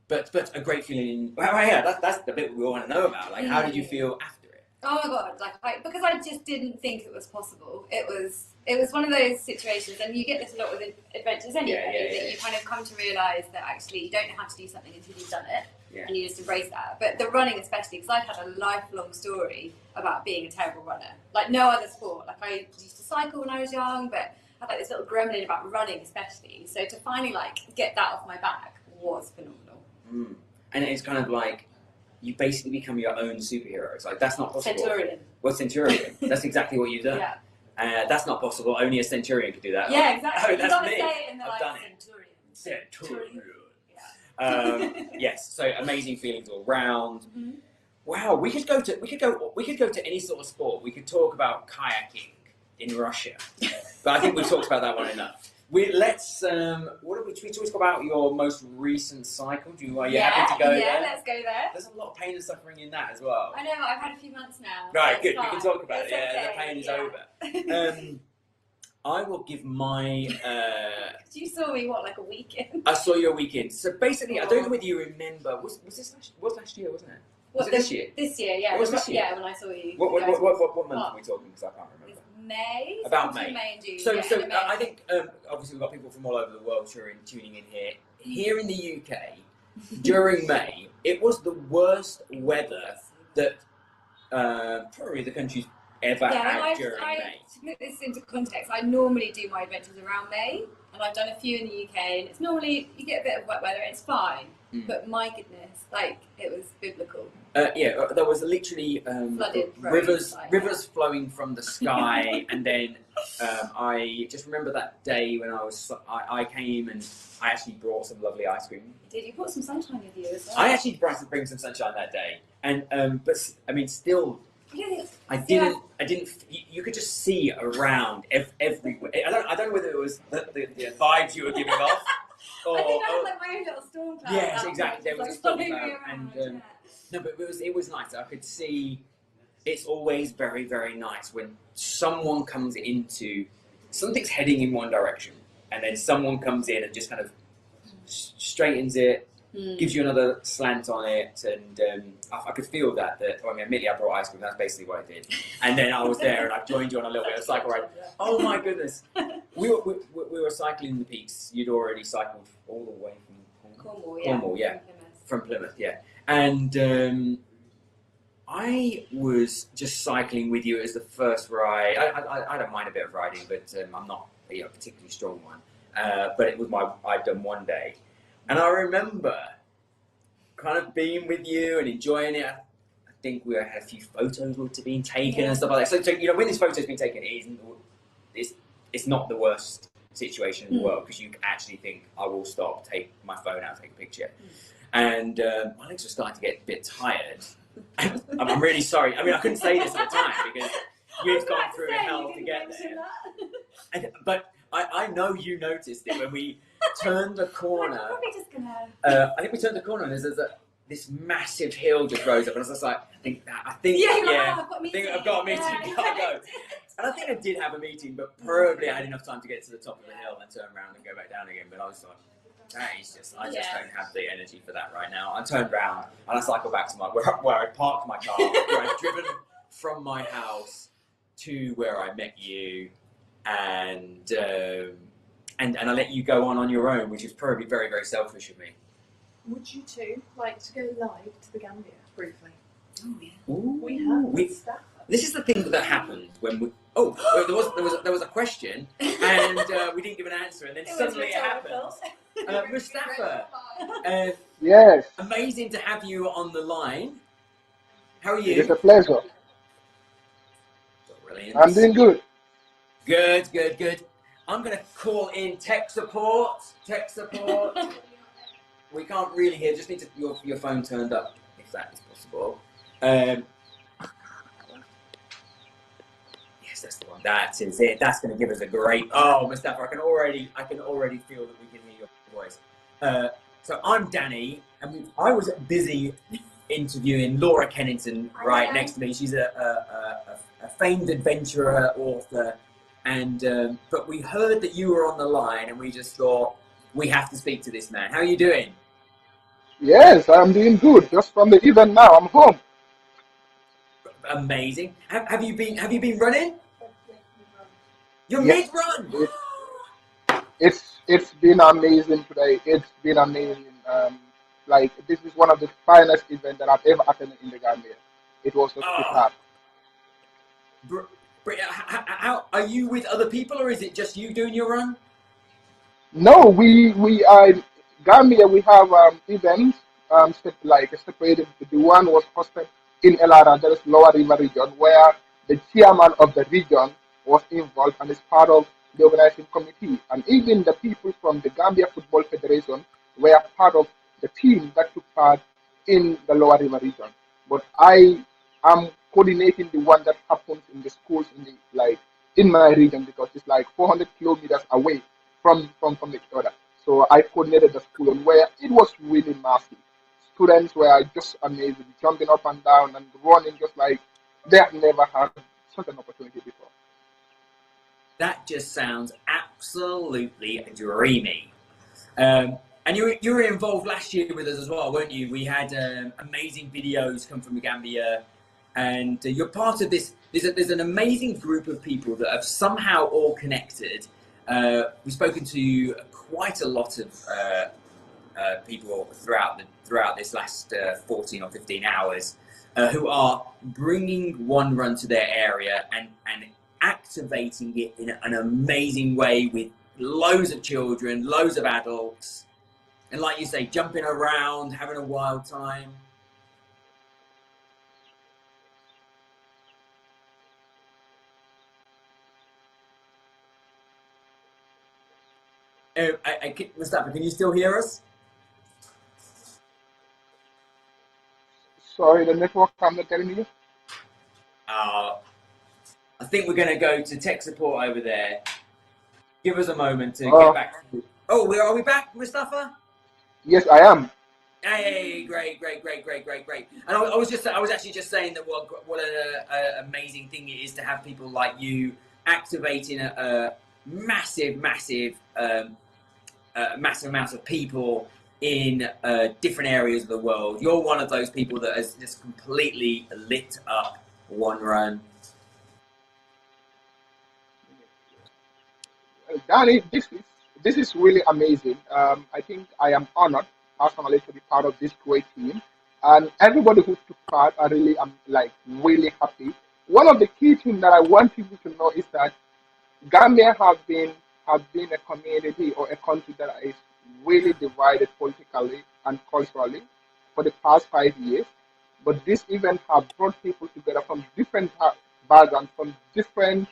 But a great feeling. Well, yeah, that's the bit we want to know about. Like, how did you feel after it? Oh my god! Because I just didn't think it was possible. It was one of those situations, and you get this a lot with adventures anyway. That you kind of come to realise that actually you don't know how to do something until you've done it, and you just embrace that. But the running, especially, because I'd had a lifelong story about being a terrible runner, like no other sport. Like, I used to cycle when I was young, but I had like this little gremlin about running, especially. So to finally get that off my back was phenomenal. And it's kind of like you basically become your own superhero. It's like, that's not possible. Centurion. Well, centurion. That's exactly what you've done. Yeah. That's not possible. Only a centurion could do that. Yeah, exactly. Oh, that's gotta me. say it in the I've done centurion. Centurion. Yes. So amazing feelings all round. Mm-hmm. Wow. We could go to any sort of sport. We could talk about kayaking in Russia, but I think we've talked about that one enough. Let's should we talk about your most recent cycle? Are you happy to go there? Yeah, let's go there. There's a lot of pain and suffering in that as well. I know, I've had a few months now. Right, good. Fine. We can talk about it's it. Yeah, okay. The pain is over. I will give my. You saw me like a weekend? I saw you a weekend. So basically, I don't know whether you remember. Was this last year, wasn't it? Was it this year? This year, yeah. What was this year? Yeah, when I saw you. What month are we talking? Because I can't remember. May. About May. May and June. So I think obviously we've got people from all over the world tuning in here. Here in the UK, during May, it was the worst weather that probably the country's ever had during May. To put this into context, I normally do my adventures around May, and I've done a few in the UK, and it's normally, you get a bit of wet weather, it's fine. But my goodness, it was biblical. There was literally rivers flowing from the sky, and then I just remember that day when I came and I actually brought some lovely ice cream. Did you brought some sunshine with you as well? I actually bring some sunshine that day, and but I mean still. I didn't. You could just see around everywhere. I don't know whether it was the vibes you were giving off, Or, I think I had like my own little storm cloud. yes, that exactly. There was was a like storm following cloud, me and around, no, but it was nice. I could see. It's always very, very nice when someone comes into something's heading in one direction, and then someone comes in and just kind of straightens it, gives you another slant on it, and I could feel that. I mean, admittedly, I brought ice cream. That's basically what I did. And then I was there, and I joined you on a little bit of a cycle ride. Oh my goodness! We were cycling the peaks. You'd already cycled all the way from Cornwall, yeah, from Plymouth, yeah. And I was just cycling with you as the first ride. I don't mind a bit of riding, but I'm not a particularly strong one. But it was I'd done one day. And I remember kind of being with you and enjoying it. I think we had a few photos to being taken and stuff like that. So when this photo's been taken, it's not the worst situation in the world, because you actually think, I will stop, take my phone out, take a picture. And my legs were starting to get a bit tired. I'm really sorry. I mean, I couldn't say this at the time because you've gone through hell to get there. But I know you noticed it when we turned the corner. I think we turned the corner and there's this massive hill just rose up, and I was just like, I think I've got a meeting. I've got a meeting. Gotta go. And I think I did have a meeting, but probably I had enough time to get to the top of the hill and turn around and go back down again. But I was like, I just don't have the energy for that right now. I turned around and I cycled back to where I parked my car, where I'd driven from my house to where I met you, and I let you go on your own, which is probably very, very selfish of me. Would you two like to go live to the Gambia briefly? Oh yeah. We have stuff. This is the thing that happened when we. Oh, there was a question, and we didn't give an answer, and then suddenly it happened. Mustafa, yes. Amazing to have you on the line. How are you? It's a pleasure. Brilliant. I'm doing good. Good. I'm going to call in tech support. We can't really hear. Just need to, your phone turned up, if that is possible. Yes, that's the one. That is it. That's going to give us a great. Oh, Mustafa, I can already feel that we can hear your voice. So I'm Danny, and I was busy interviewing Laura Kennington right next to me. She's a famed adventurer, author, and but we heard that you were on the line, and we just thought we have to speak to this man. How are you doing? Yes, I'm doing good. Just from the event now, I'm home. Amazing. Have you been running? You're mid-run. It's been amazing today. It's been amazing. Like, this is one of the finest events that I've ever attended in the Gambia. It was just superb. How are you with other people, or is it just you doing your run? No, we are Gambia. We have events separated. The one was hosted in Elara, that is Lower River region, where the chairman of the region was involved and is part of the organizing committee, and even the people from the Gambia Football Federation were part of the team that took part in the Lower River region. But I am coordinating the one that happens in the schools in my region, because it's like 400 kilometers away from each other. So I coordinated the school, and where it was really massive. Students were just amazing, jumping up and down and running just like they have never had such an opportunity before. That just sounds absolutely dreamy. And you were involved last year with us as well, weren't you? We had amazing videos come from the Gambia, and you're part of this. There's an amazing group of people that have somehow all connected. We've spoken to quite a lot of people throughout this last 14 or 15 hours who are bringing One Run to their area and activating it in an amazing way with loads of children, loads of adults, and like you say, jumping around, having a wild time. Mustafa, can you still hear us? Sorry, the network, I'm not telling you. I think we're going to go to tech support over there. Give us a moment to get back to Oh, are we back, Mustafa? Yes, I am. Hey, great. And I was actually just saying that what an amazing thing it is to have people like you activating a massive amount of people in different areas of the world. You're one of those people that has just completely lit up One Run. Danny, this is really amazing. I think I am honored personally to be part of this great team, and everybody who took part, I really am really happy. One of the key things that I want people to know is that Gambia have been a community or a country that is really divided politically and culturally for the past 5 years. But this event have brought people together from different backgrounds, from different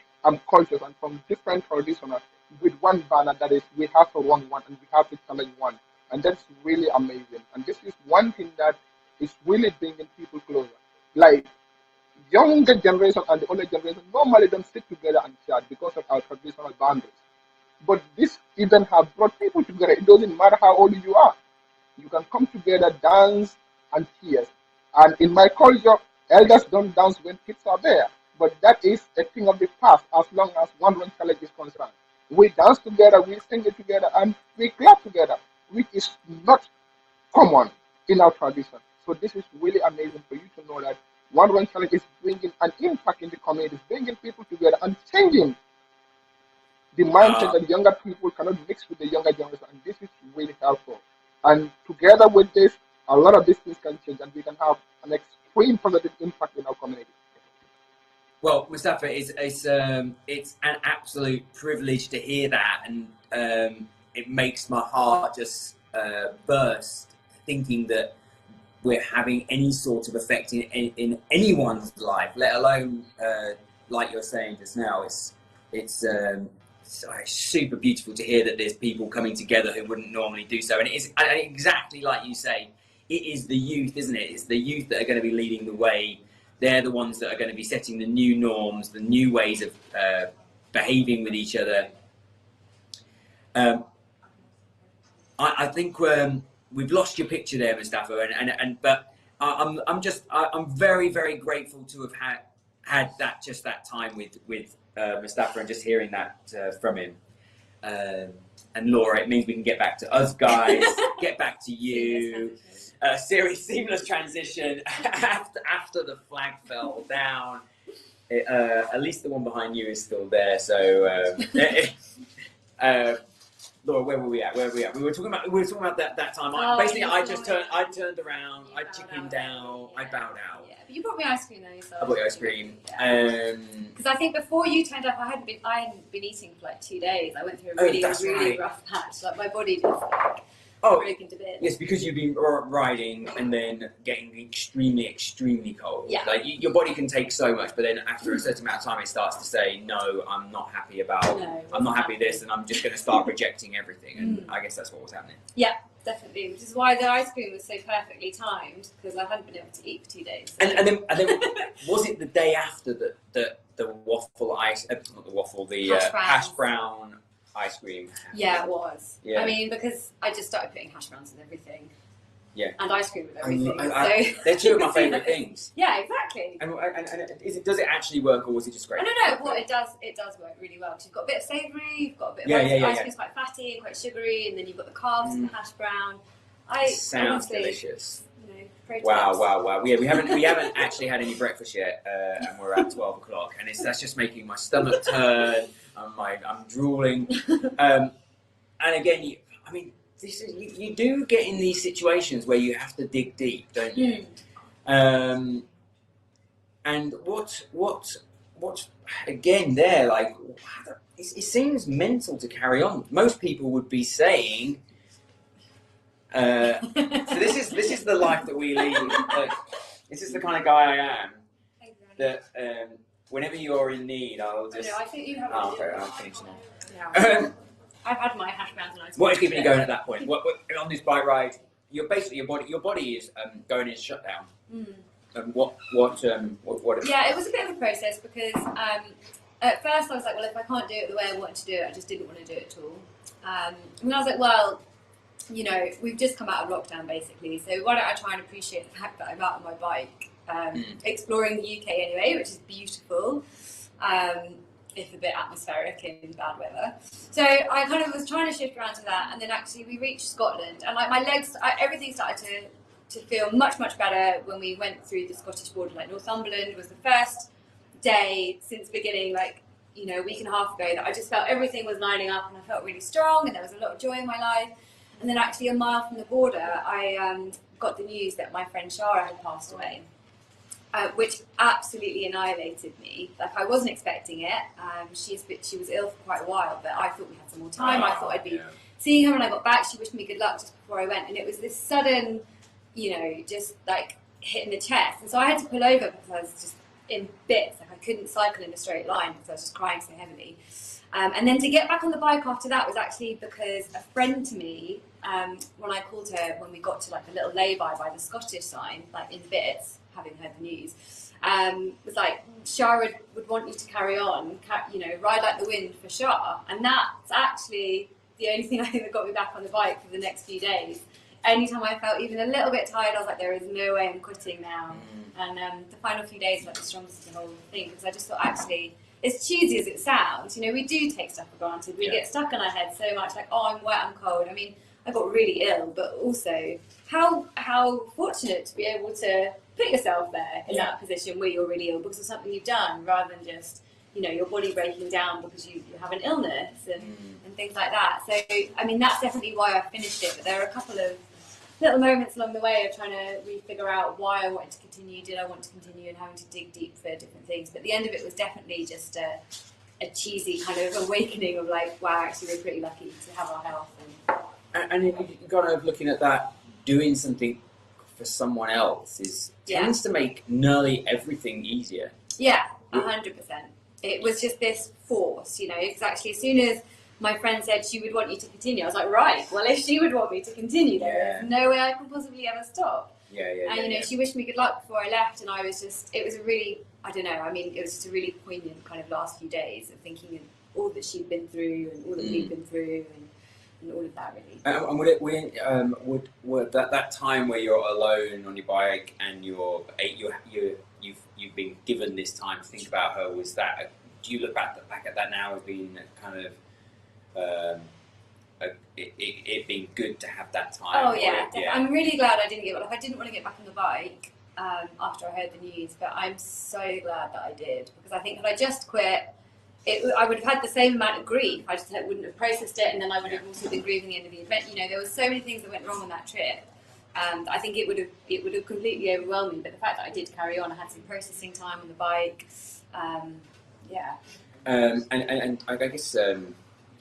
cultures, and from different traditions with one banner that is we have to run one and we have to challenge one. And that's really amazing. And this is one thing that is really bringing people closer. Like younger generation and the older generation normally don't sit together and chat because of our traditional boundaries. But this event has brought people together. It doesn't matter how old you are. You can come together, dance, and cheers. And in my culture, elders don't dance when kids are there. But that is a thing of the past as long as One Run Challenge is concerned. We dance together, we sing it together, and we clap together, which is not common in our tradition. So this is really amazing for you to know that One Run Challenge is bringing an impact in the community, bringing people together and changing the mindset that younger people cannot mix with the younger generation. And this is really helpful. And together with this, a lot of these things can change and we can have an extreme positive impact in our community. Well, Mustafa, it's an absolute privilege to hear that, and it makes my heart just burst thinking that we're having any sort of effect in anyone's life, let alone like you're saying just now. It's super beautiful to hear that there's people coming together who wouldn't normally do so, and it is exactly like you say. It is the youth, isn't it? It's the youth that are going to be leading the way. They're the ones that are going to be setting the new norms, the new ways of behaving with each other. I think we've lost your picture there, Mustafa, but I'm very, very grateful to have had that time with Mustafa and just hearing that from him. And Laura, it means we can get back to us guys, get back to you. Seamless transition after the flag fell down. At least the one behind you is still there. So, Laura, where were we at? We were talking about that time. I turned around. I chickened out. I bowed out. Yeah, but you brought me ice cream though. So I brought you ice cream. Because I think before you turned up, I hadn't been eating for like 2 days. I went through a really rough patch. Like my body just broken to bits. Yes, because you've been riding and then getting extremely cold. Yeah. Like your body can take so much, but then after a certain amount of time, it starts to say, "No, I'm not happy I'm not happy with this, and I'm just going to start rejecting everything." And I guess that's what was happening. Yeah, definitely. Which is why the ice cream was so perfectly timed, because I hadn't been able to eat for 2 days. So. And then was it the day after the waffle ice? Not the waffle, the hash brown ice cream. Yeah, it was. Yeah. I mean, because I just started putting hash browns with everything. Yeah. And ice cream with everything. So. They're two of my favourite things. Yeah, exactly. And does it actually work, or was it just great? No. Well, it does work really well. Because you've got a bit of savoury, you've got a bit of ice cream's quite fatty and quite sugary, and then you've got the carbs and the hash brown. Sounds delicious. You know, Wow. Yeah, we haven't actually had any breakfast yet, and we're at 12 o'clock, and that's just making my stomach turn. I'm drooling, and again, you do get in these situations where you have to dig deep, don't you? And what again there, like, it seems mental to carry on. Most people would be saying, so this is the life that we lead. This is the kind of guy I am. That whenever you're in need, I'll just. I think you have. Okay, I'll finish now. Yeah. I've had my hash browns and ice cream. What is keeping you going at that point? What on this bike ride? You're basically your body is going in shutdown. What? Yeah, it was a bit of a process because at first I was like, well, if I can't do it the way I wanted to do it, I just didn't want to do it at all. And I was like, well, you know, we've just come out of lockdown basically, so why don't I try and appreciate the fact that I'm out on my bike, exploring the UK anyway, which is beautiful, if a bit atmospheric in bad weather. So I kind of was trying to shift around to that, and then actually we reached Scotland, and like my legs, everything started to feel much better when we went through the Scottish border. Like Northumberland was the first day since beginning, like, you know, a week and a half ago, that I just felt everything was lining up, and I felt really strong, and there was a lot of joy in my life. And then actually a mile from the border, I got the news that my friend Shara had passed away, which absolutely annihilated me. Like, I wasn't expecting it. She was ill for quite a while, but I thought we had some more time. I thought I'd be seeing her when I got back. She wished me good luck just before I went, and it was this sudden, you know, just like hit in the chest. And so I had to pull over because I was just in bits. Like, I couldn't cycle in a straight line because I was just crying so heavily. And then to get back on the bike after that was actually because a friend to me, when I called her when we got to like a little lay-by by the Scottish sign, like in bits, having heard the news, was like, Shah would want you to carry on, you know, ride like the wind for Shah. And that's actually the only thing I think that got me back on the bike for the next few days. Anytime I felt even a little bit tired, I was like, there is no way I'm quitting now. And the final few days were like the strongest of the whole thing, because I just thought, actually, as cheesy as it sounds, you know, we do take stuff for granted. We get stuck in our head so much, like, oh, I'm wet, I'm cold. I mean, I got really ill, but also how fortunate to be able to put yourself there in that position where you're really ill because of something you've done, rather than just, you know, your body breaking down because you have an illness and things like that. So, I mean, that's definitely why I finished it, but there are a couple of little moments along the way of trying to refigure out why I wanted to continue, did I want to continue, and having to dig deep for different things. But the end of it was definitely just a cheesy kind of awakening of like, wow, actually we're pretty lucky to have our health. And you're kind of looking at that, doing something for someone else tends to make nearly everything easier. Yeah, 100%. It was just this force, you know, because actually as soon as my friend said she would want you to continue, I was like, right, well, if she would want me to continue, there is no way I can possibly ever stop. And, you know, she wished me good luck before I left, and I was just, it was a really, I don't know, I mean, it was just a really poignant kind of last few days of thinking of all that she'd been through and all that we'd been through and all of that, really. And would that time where you're alone on your bike and you've been given this time to think about her, was that, do you look back at that now as being kind of it being good to have that time? Oh yeah, I'm really glad I didn't give up. Like, I didn't want to get back on the bike after I heard the news, but I'm so glad that I did, because I think if I just quit, I would have had the same amount of grief. I just wouldn't have processed it, and then I would have also been grieving the end of the event. You know, there were so many things that went wrong on that trip. I think it would have completely overwhelmed me. But the fact that I did carry on, I had some processing time on the bike. And I guess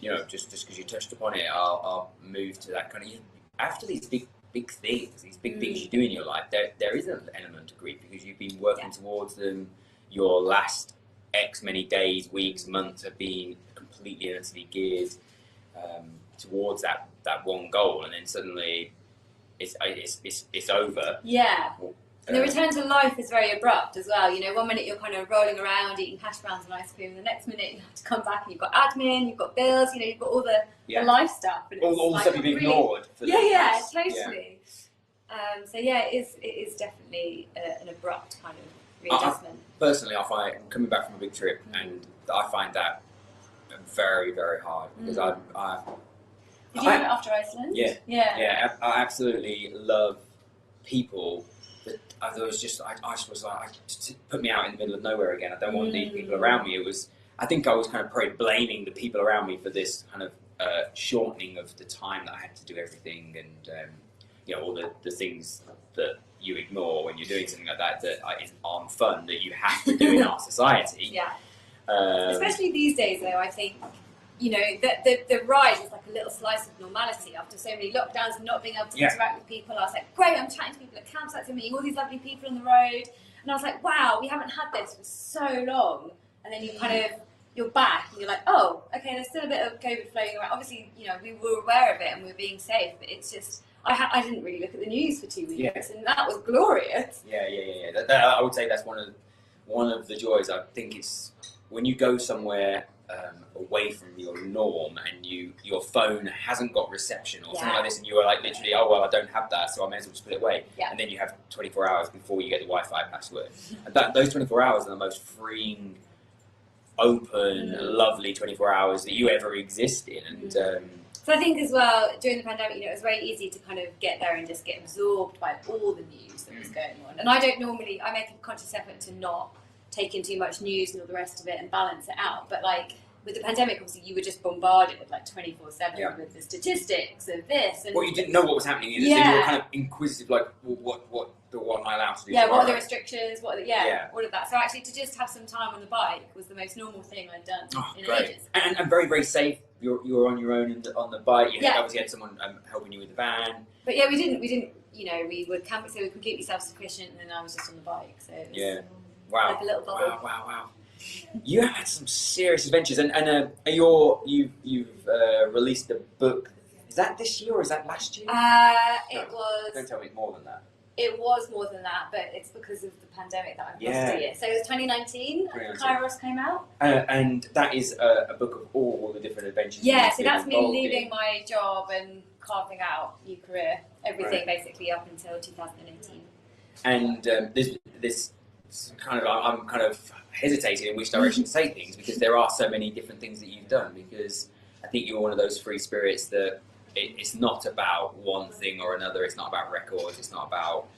you know, just because you touched upon it, I'll move to that kind of, after these big things, these big things you do in your life, there is an element of grief because you've been working towards them. Your last X many days, weeks, months have been completely and utterly geared towards that one goal, and then suddenly it's over. Yeah. And the return to life is very abrupt as well. You know, one minute you're kind of rolling around eating hash browns and ice cream, and the next minute you have to come back and you've got admin, you've got bills, you know, you've got all the life stuff. And all the stuff you've ignored. Totally. So yeah, it is definitely an abrupt kind of readjustment. Personally, I find coming back from a big trip, and I find that very, very hard because Did you do it after Iceland? Yeah. I absolutely love people. I was just like, put me out in the middle of nowhere again. I don't want these people around me. I think I was kind of probably blaming the people around me for this kind of shortening of the time that I had to do everything, and you know, all the things that you ignore when you're doing something like that aren't fun, that you have to do in our society. Especially these days, though, I think, you know, the ride is like a little slice of normality after so many lockdowns and not being able to interact with people. I was like, great, I'm chatting to people at campsites and meeting all these lovely people on the road. And I was like, wow, we haven't had this for so long. And then you're back and you're like, oh, okay, there's still a bit of COVID floating around. Obviously, you know, we were aware of it and we were being safe, but it's just, I didn't really look at the news for 2 weeks, and that was glorious. Yeah. I would say that's one of the joys. I think it's when you go somewhere away from your norm and your phone hasn't got reception or something like this, and you are like literally, oh well, I don't have that, so I may as well just put it away. And then you have 24 hours before you get the Wi-Fi password. And those 24 hours are the most freeing, open, lovely 24 hours that you ever exist in. And so I think as well, during the pandemic, you know, it was very easy to kind of get there and just get absorbed by all the news that was going on. And I make a conscious effort to not take in too much news and all the rest of it and balance it out. But like with the pandemic, obviously you were just bombarded like 24/7 with the statistics of this. And well, you didn't know what was happening either, so you were kind of inquisitive, like, well, what am I allowed to do tomorrow? What are the restrictions? All of that. So actually, to just have some time on the bike was the most normal thing I'd done in ages. And very, very safe. You're on your own on the bike. You obviously had someone helping you with the van. But yeah, we didn't. You know, we were camping, so we were completely self-sufficient, and then I was just on the bike. So it was wow, like a little bubble. Wow. You have had some serious adventures, and you've released a book. Is that this year or is that last year? It was. Don't tell me more than that. It was more than that, but it's because of the pandemic that I've lost a year. So it was 2019. Kairos came out. And that is a book of all the different adventures. Yeah, so that's me leaving my job and carving out new career, everything basically up until 2018. And this kind of, I'm kind of hesitating in which direction to say things, because there are so many different things that you've done, because I think you're one of those free spirits that it's not about one thing or another. It's not about records. It's not about,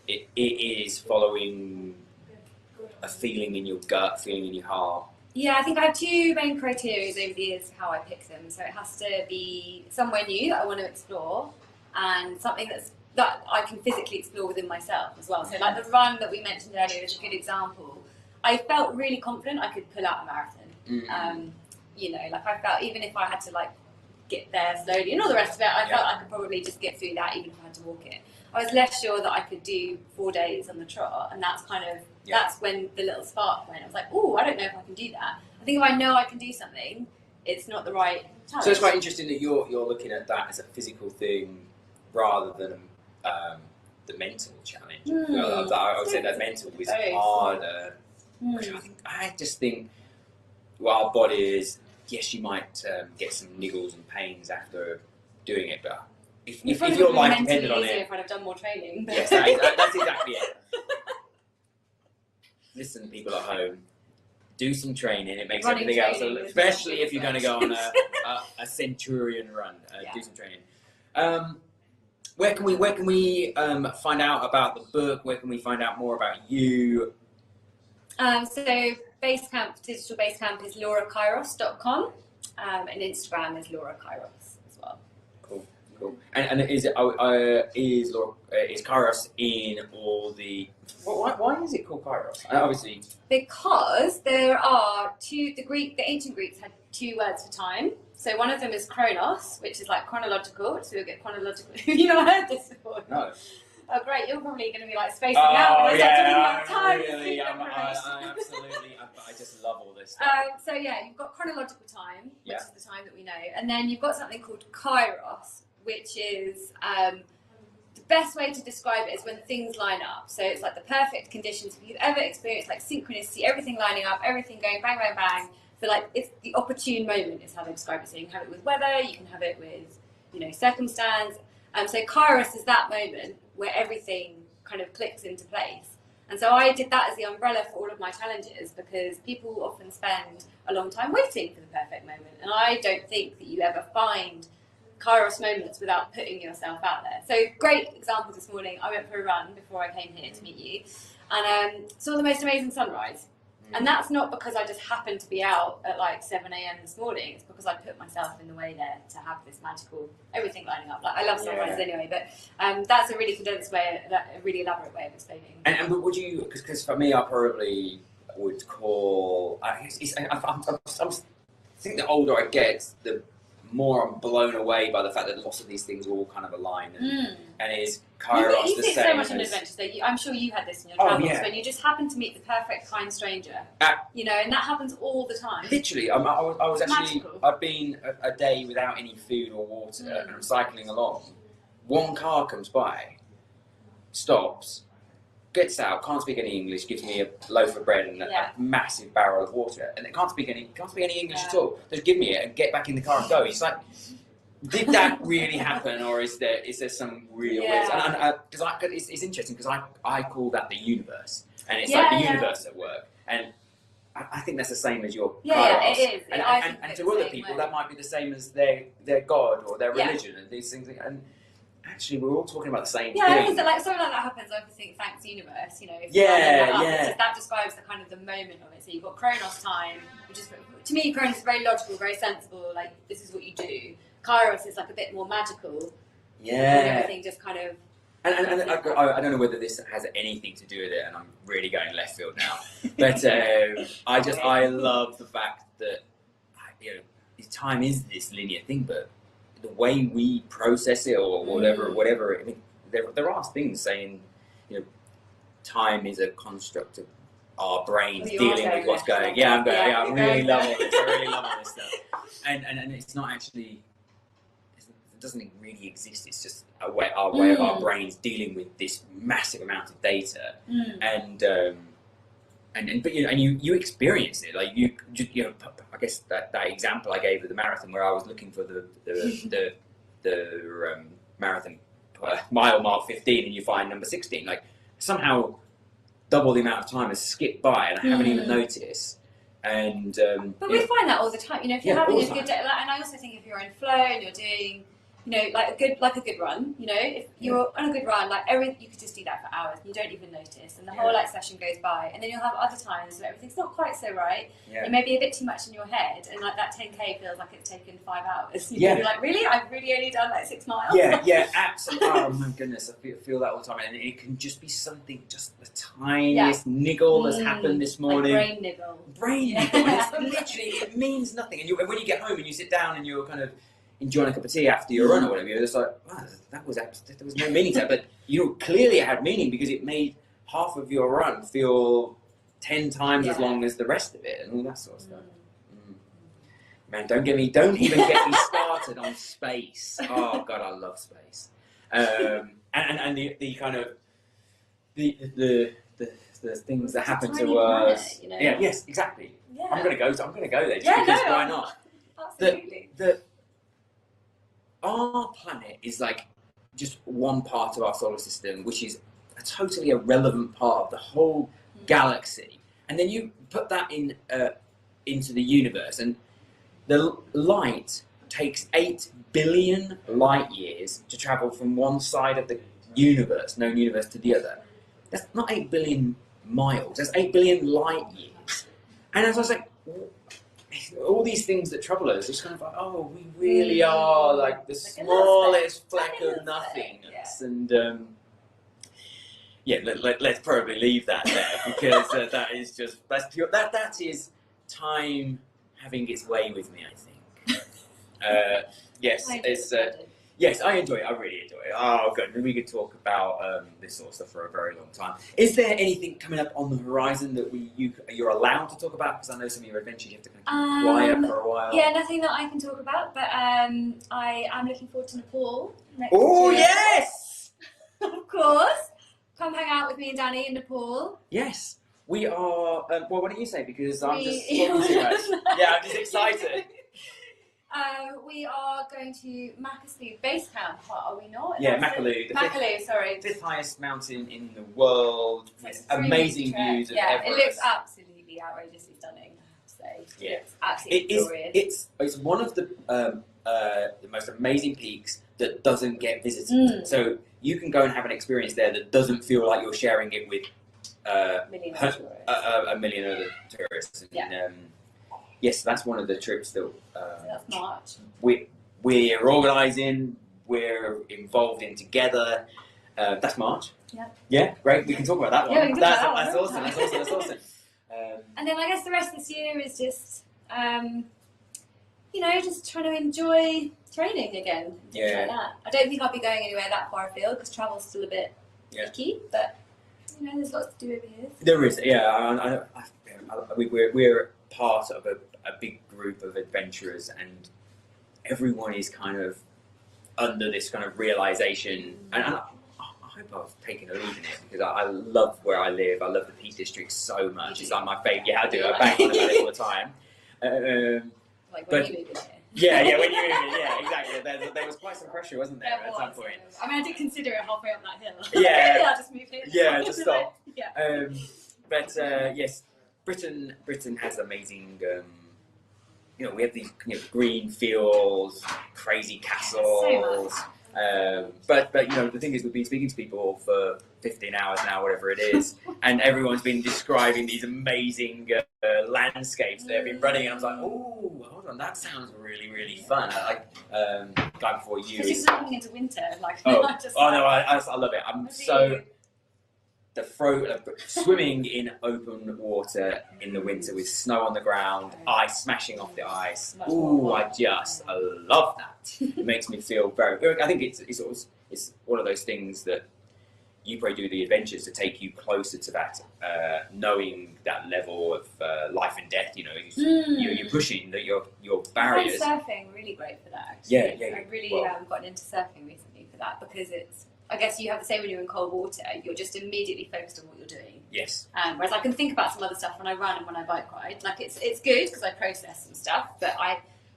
it is following a feeling in your gut, feeling in your heart. Yeah, I think I have two main criteria over the years of how I pick them. So it has to be somewhere new that I want to explore, and something that I can physically explore within myself as well. So like the run that we mentioned earlier is a good example. I felt really confident I could pull out a marathon. You know, like I felt even if I had to like get there slowly and all the rest of it, I felt I could probably just get through that even if I had to walk it. I was less sure that I could do 4 days on the trot, and that's kind of that's when the little spark went. I was like, oh, I don't know if I can do that. I think if I know I can do something, it's not the right challenge. So it's quite interesting that you're looking at that as a physical thing rather than the mental challenge. I would say that mental is harder. I just think, well, our body is, yes, you might get some niggles and pains after doing it, but if your life depended on it, if I'd have done more training. Yes, that's exactly it. Listen, people at home, do some training. It makes everything else, especially if you're going to go on a centurion run. Do some training. Where can we find out about the book? Where can we find out more about you? So digital base camp is lauracairos.com, and Instagram is lauracairos as well. Cool. And is Kairos in all the? Why is it called Kairos? Obviously, because there are the ancient Greeks had two words for time. So one of them is chronos, which is like chronological. So you'll get chronological. You not heard this before? No. Oh great! You're probably going to be like spacing out. When I start talking about time. Really, I absolutely. I just love all this. So yeah, you've got chronological time, which is the time that we know, and then you've got something called kairos, which is the best way to describe it is when things line up. So it's like the perfect conditions. If you've ever experienced like synchronicity, everything lining up, everything going bang, bang, bang. So like it's the opportune moment is how they describe it. So you can have it with weather, you can have it with, you know, circumstance. So Kairos is that moment where everything kind of clicks into place. And so I did that as the umbrella for all of my challenges, because people often spend a long time waiting for the perfect moment. And I don't think that you ever find Kairos moments without putting yourself out there. So great example this morning, I went for a run before I came here to meet you, and saw the most amazing sunrise. And that's not because I just happened to be out at like 7 a.m. this morning. It's because I put myself in the way there to have this magical, everything lining up. Like I love sunrises anyway, but that's a really condensed way, a really elaborate way of explaining. And would you, because for me, I probably would call, I think the older I get, the more I'm blown away by the fact that lots of these things all kind of align. And is Kairos you the think same? So much on adventure. So I'm sure you had this in your travels when you just happen to meet the perfect kind stranger. You know, and that happens all the time. Literally, I was It's actually, magical. I've been a day without any food or water, and I'm cycling along. One car comes by, stops, gets out, can't speak any English, gives me a loaf of bread and a massive barrel of water, and they can't speak any English at all. Just give me it and get back in the car and go. It's like, did that really happen, or is there some real? Because it's interesting because I call that the universe, and it's like the universe at work, and I think that's the same as your it is. And to other people that might be the same as their God or their religion and these things. And actually, we're all talking about the same thing. Yeah, like something like that happens. I would think, thanks universe. You know. That describes the kind of the moment of it. So you've got Chronos time, which is, to me, Chronos is very logical, very sensible. Like, this is what you do. Kairos is like a bit more magical. Yeah. And everything just kind of. And I don't know whether this has anything to do with it, and I'm really going left field now. But I love the fact that time is this linear thing, but the way we process it or whatever. I mean, there are things saying, time is a construct of our brains dealing with what's going. Yeah, I'm going. Yeah, I really love all this. I really love all this stuff. And it's not actually. It doesn't really exist. It's just our way of our brains dealing with this massive amount of data, but you experience it. Like I guess that example I gave of the marathon, where I was looking for the marathon mile 15, and you find number 16. Like somehow double the amount of time has skipped by, and I haven't even noticed. And but we find that all the time. If you're having a good day, and I also think if you're in flow and you're doing. Like a good run. If you're on a good run, you could just do that for hours. You don't even notice, and the whole session goes by. And then you'll have other times where everything's not quite so right. Yeah. It may be a bit too much in your head, and that 10K feels like it's taken 5 hours. You're like, really? I've really only done 6 miles. Yeah, absolutely. Oh my goodness, I feel that all the time, and it can just be something, just the tiniest niggle that's happened this morning. Brain niggle. And it's literally, it means nothing. And when you get home and you sit down and you're kind of enjoying a cup of tea after your run or whatever, you're just like, wow, there was no meaning to that. But clearly it had meaning because it made half of your run feel 10 times as long as the rest of it and all that sort of stuff. Man, don't even get me started on space. Oh God, I love space. And the kind of the things that happen to us. Planet, Yeah, yes, exactly. Yeah. I'm gonna go there just because why not? Absolutely. Our planet is like just one part of our solar system, which is a totally irrelevant part of the whole galaxy. And then you put that into the universe, and the light takes 8 billion light years to travel from one side of the known universe, to the other. That's not 8 billion miles, that's 8 billion light years. And as I was like, all these things that trouble us, it's kind of like, oh, we really are like the smallest fleck of nothingness. And let's probably leave that there because that is just that's time having its way with me, I think. Yes, I enjoy it. I really enjoy it. Oh, good. We could talk about this sort of stuff for a very long time. Is there anything coming up on the horizon that you're allowed to talk about? Because I know some of your adventures you have to kind of keep quiet for a while. Yeah, nothing that I can talk about, but I am looking forward to Nepal next year. Yes! Of course. Come hang out with me and Danny in Nepal. Yes. We are, well, why don't you say? Because I'm just talking too much. Yeah, I'm just excited. We are going to Makalu Base Camp, are we not? Yeah, Makalu. Sorry. 5th highest mountain in the world. It's amazing views of Everest. It looks absolutely outrageously stunning, I have to say. Yeah. It's absolutely glorious. It's one of the most amazing peaks that doesn't get visited. So you can go and have an experience there that doesn't feel like you're sharing it with a million other tourists. And, yes, that's one of the trips that that's March. We're organising, we're involved in together. That's March. Yeah. Yeah, great. We can talk about that one. Yeah, we can talk about That's awesome. That's awesome. And then I guess the rest of this year is just, just trying to enjoy training again. Yeah. Like that. I don't think I'll be going anywhere that far afield because travel's still a bit icky, but there's lots to do over here. There is, yeah. We're part of a big group of adventurers, and everyone is kind of under this kind of realization, and hope I've taken a lead in it because I love where I live. I love the Peak District so much. It's like my favourite. Yeah, I do. I bang on about it all the time. Like when but, you moved in here. Yeah, when you moved in, yeah, exactly. There was quite some pressure, wasn't there, at some point? I mean, I did consider it halfway up that hill. Yeah. Maybe I'll just move here. Yeah, just stop. Yeah. But yes, Britain has amazing. We have these green fields, crazy castles. But the thing is, we've been speaking to people for 15 hours now, whatever it is, and everyone's been describing these amazing landscapes they've been running, and I was like, oh, hold on, that sounds really, really fun. Guy before you. Because you're coming into winter, like. No, I love it. I'm so. Swimming in open water in the winter with snow on the ground, ice smashing off the ice. Ooh, I just love that. It makes me feel very. I think it's one of those things that you probably do the adventures to take you closer to that, knowing that level of life and death. You're pushing your barriers. I find surfing really great for that. Actually. Yeah. I've really gotten into surfing recently for that because it's. I guess you have the same when you're in cold water. You're just immediately focused on what you're doing. Yes. Whereas I can think about some other stuff when I run and when I bike ride. Like it's good because I process some stuff. But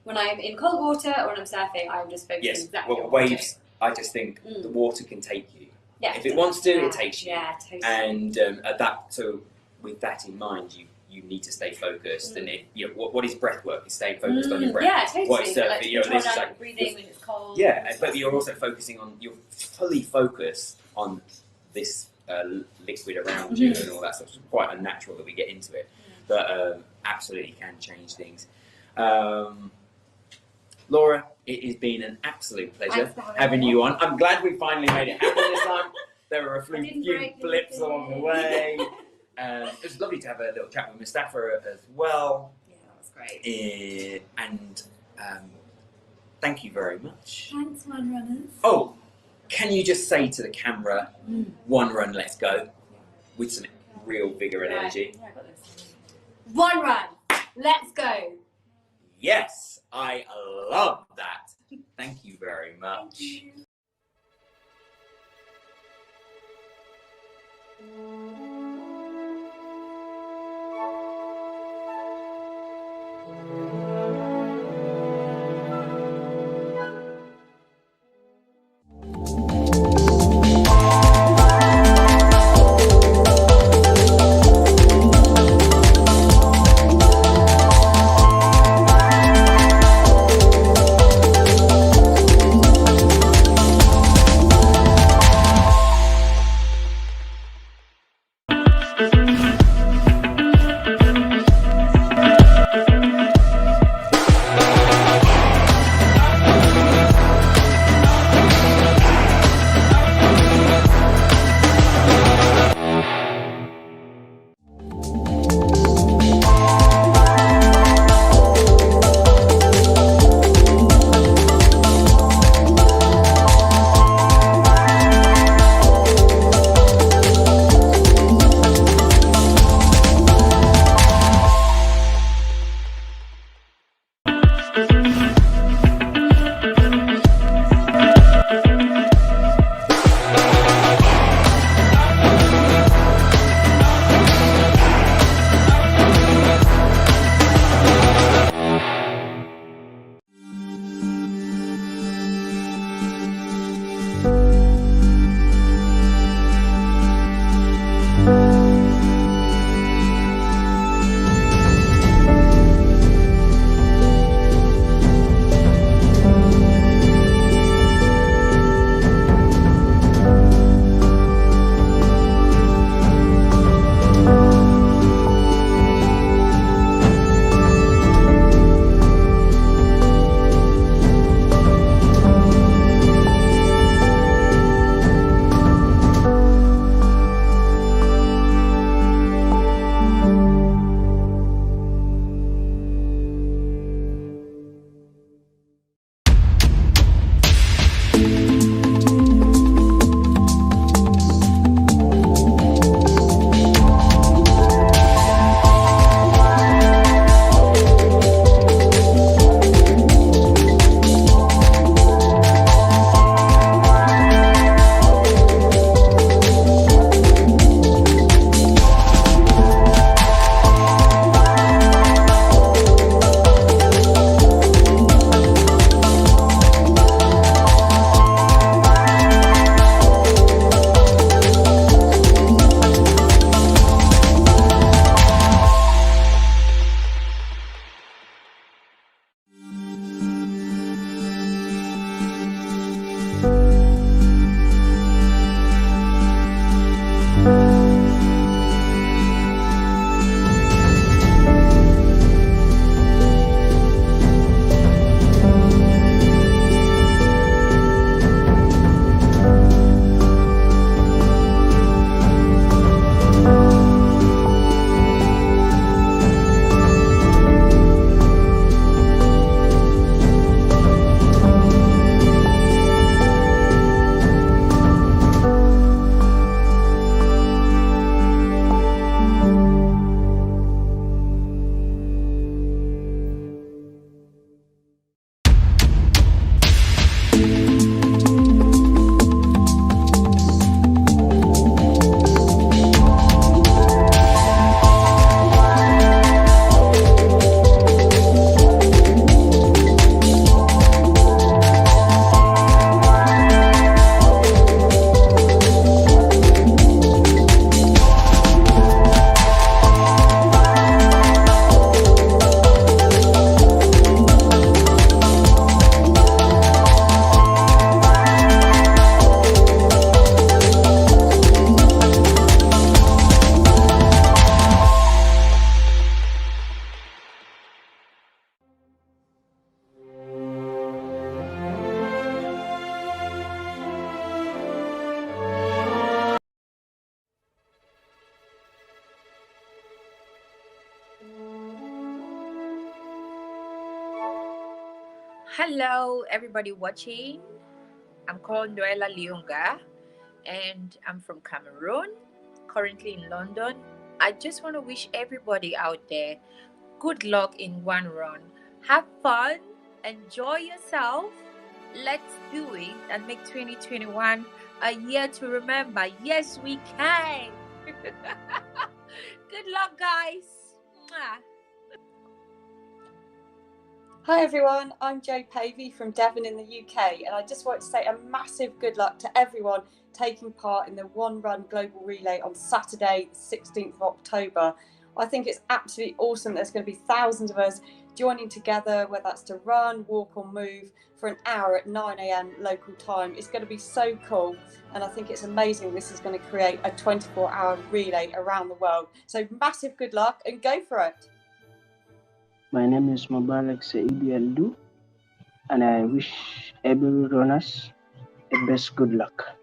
when I'm in cold water or when I'm surfing, I'm just focusing exactly on waves. I just think the water can take you. Yeah. If it wants to, it takes you. Yeah, totally. And with that in mind, you need to stay focused. And what is breath work? Is staying focused on your breath. Yeah, totally. What is surfing? This is like breathing when it's cold. Yeah, but you're also focusing on. You're fully focused on this liquid around you and all that stuff. It's quite unnatural that we get into it, but absolutely can change things. Laura, it has been an absolute pleasure having you on. I'm glad we finally made it happen this time. There were a few blips along the way. It was lovely to have a little chat with Mustafa as well. Yeah, that was great. And thank you very much. Thanks, One Runners. Oh, can you just say to the camera, one run, let's go, with some real vigour and energy? Yeah, I got this. One run, let's go. Yes, I love that. Thank you very much. Hello, everybody watching. I'm called Noella Liunga, and I'm from Cameroon, currently in London. I just want to wish everybody out there good luck in one run. Have fun, enjoy yourself. Let's do it and make 2021 a year to remember. Yes, we can. Good luck, guys. Mwah. Hi everyone, I'm Jo Pavey from Devon in the UK, and I just want to say a massive good luck to everyone taking part in the One Run Global Relay on Saturday, the 16th of October. I think it's absolutely awesome. There's going to be thousands of us joining together, whether that's to run, walk or move, for an hour at 9 AM local time. It's going to be so cool, and I think it's amazing. This is going to create a 24-hour relay around the world. So massive good luck and go for it. My name is Mubarak Saidi Aldu, and I wish every runners the best good luck.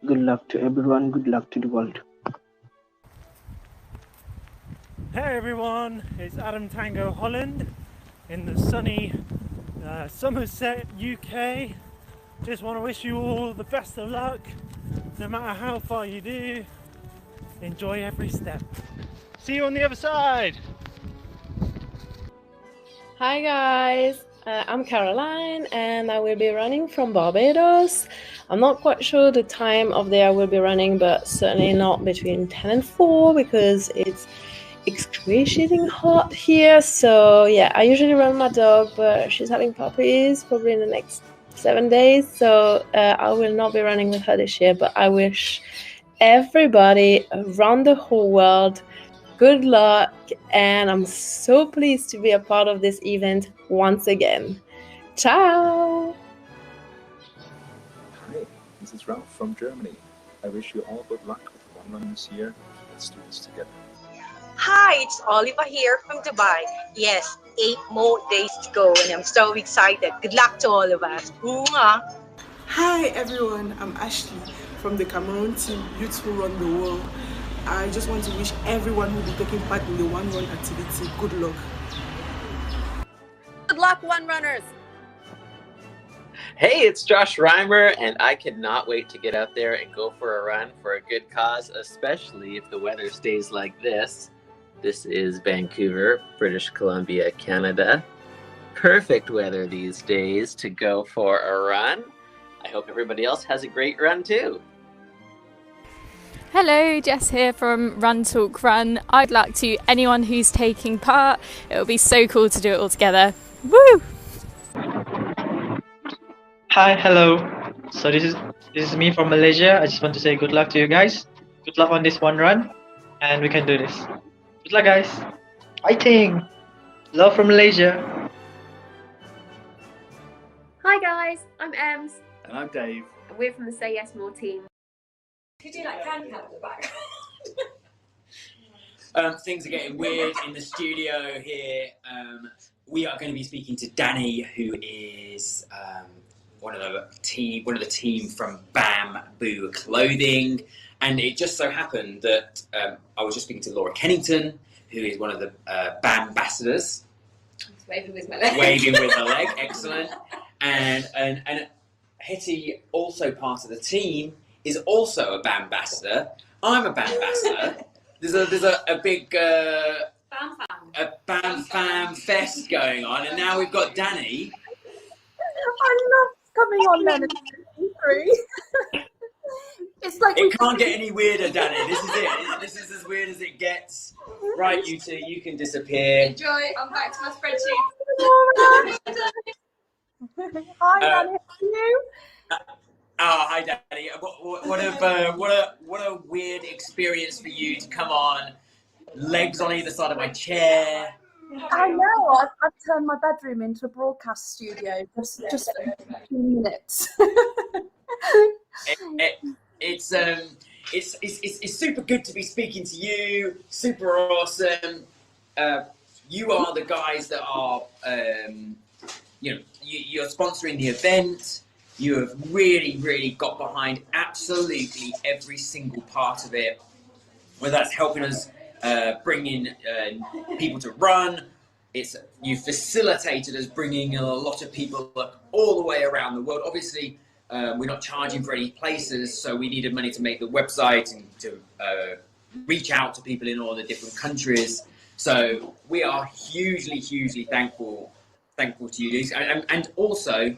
Good luck to everyone, good luck to the world. Hey everyone, it's Adam Tango Holland in the sunny Somerset, UK. Just want to wish you all the best of luck, no matter how far you do. Enjoy every step. See you on the other side. Hi guys, I'm Caroline and I will be running from Barbados. I'm not quite sure the time of day I will be running, but certainly not between 10 and 4 because it's excruciating hot here. So yeah, I usually run my dog, but she's having puppies probably in the next 7 days. So I will not be running with her this year, but I wish everybody around the whole world good luck, and I'm so pleased to be a part of this event once again. Ciao! Hi, this is Ralph from Germany. I wish you all good luck with the One Run this year. Let's do this together. Hi, it's Oliver here from Dubai. Yes, 8 more days to go, and I'm so excited. Good luck to all of us. Mwah. Hi everyone, I'm Ashley from the Cameroon team, Youth Who Run the World. I just want to wish everyone who will be taking part in the One Run activity good luck. Good luck, One Runners! Hey, it's Josh Reimer, and I cannot wait to get out there and go for a run for a good cause, especially if the weather stays like this. This is Vancouver, British Columbia, Canada. Perfect weather these days to go for a run. I hope everybody else has a great run too. Hello, Jess here from Run Talk Run. I'd luck to anyone who's taking part. It will be so cool to do it all together. Woo! Hi, hello. So this is me from Malaysia. I just want to say good luck to you guys. Good luck on this one run, and we can do this. Good luck, guys. Fighting! Love from Malaysia. Hi guys, I'm Ems, And I'm Dave. and we're from the Say Yes More team. Could you like can in the back? Things are getting weird in the studio here. We are going to be speaking to Danny, who is one of the team from Bamboo Clothing, and it just so happened that I was just speaking to Laura Kennington, who is one of the BAM ambassadors. Waving with my leg. Waving with her leg, excellent. And Hetty, also part of the team, is also a BAM ambassador. I'm a BAM ambassador. There's a big BAM fam fest going on, and now we've got Danny. I love coming on then and through. It's like It can't get any weirder, Danny. This is it. This is as weird as it gets. Right, you two, you can disappear. Enjoy. I'm back to my spreadsheet. Hi, Danny. How are you? Oh, hi, Danny. What a weird experience for you to come on. Legs on either side of my chair. I know. I've turned my bedroom into a broadcast studio just for a few minutes. It's super good to be speaking to you. Super awesome. You are the guys that are, you're sponsoring the event. You have really got behind absolutely every single part of it. Whether that's helping us bring in people to run, you facilitated us bringing a lot of people all the way around the world. Obviously, we're not charging for any places, so we needed money to make the website and to reach out to people in all the different countries. So we are hugely thankful to you guys, and also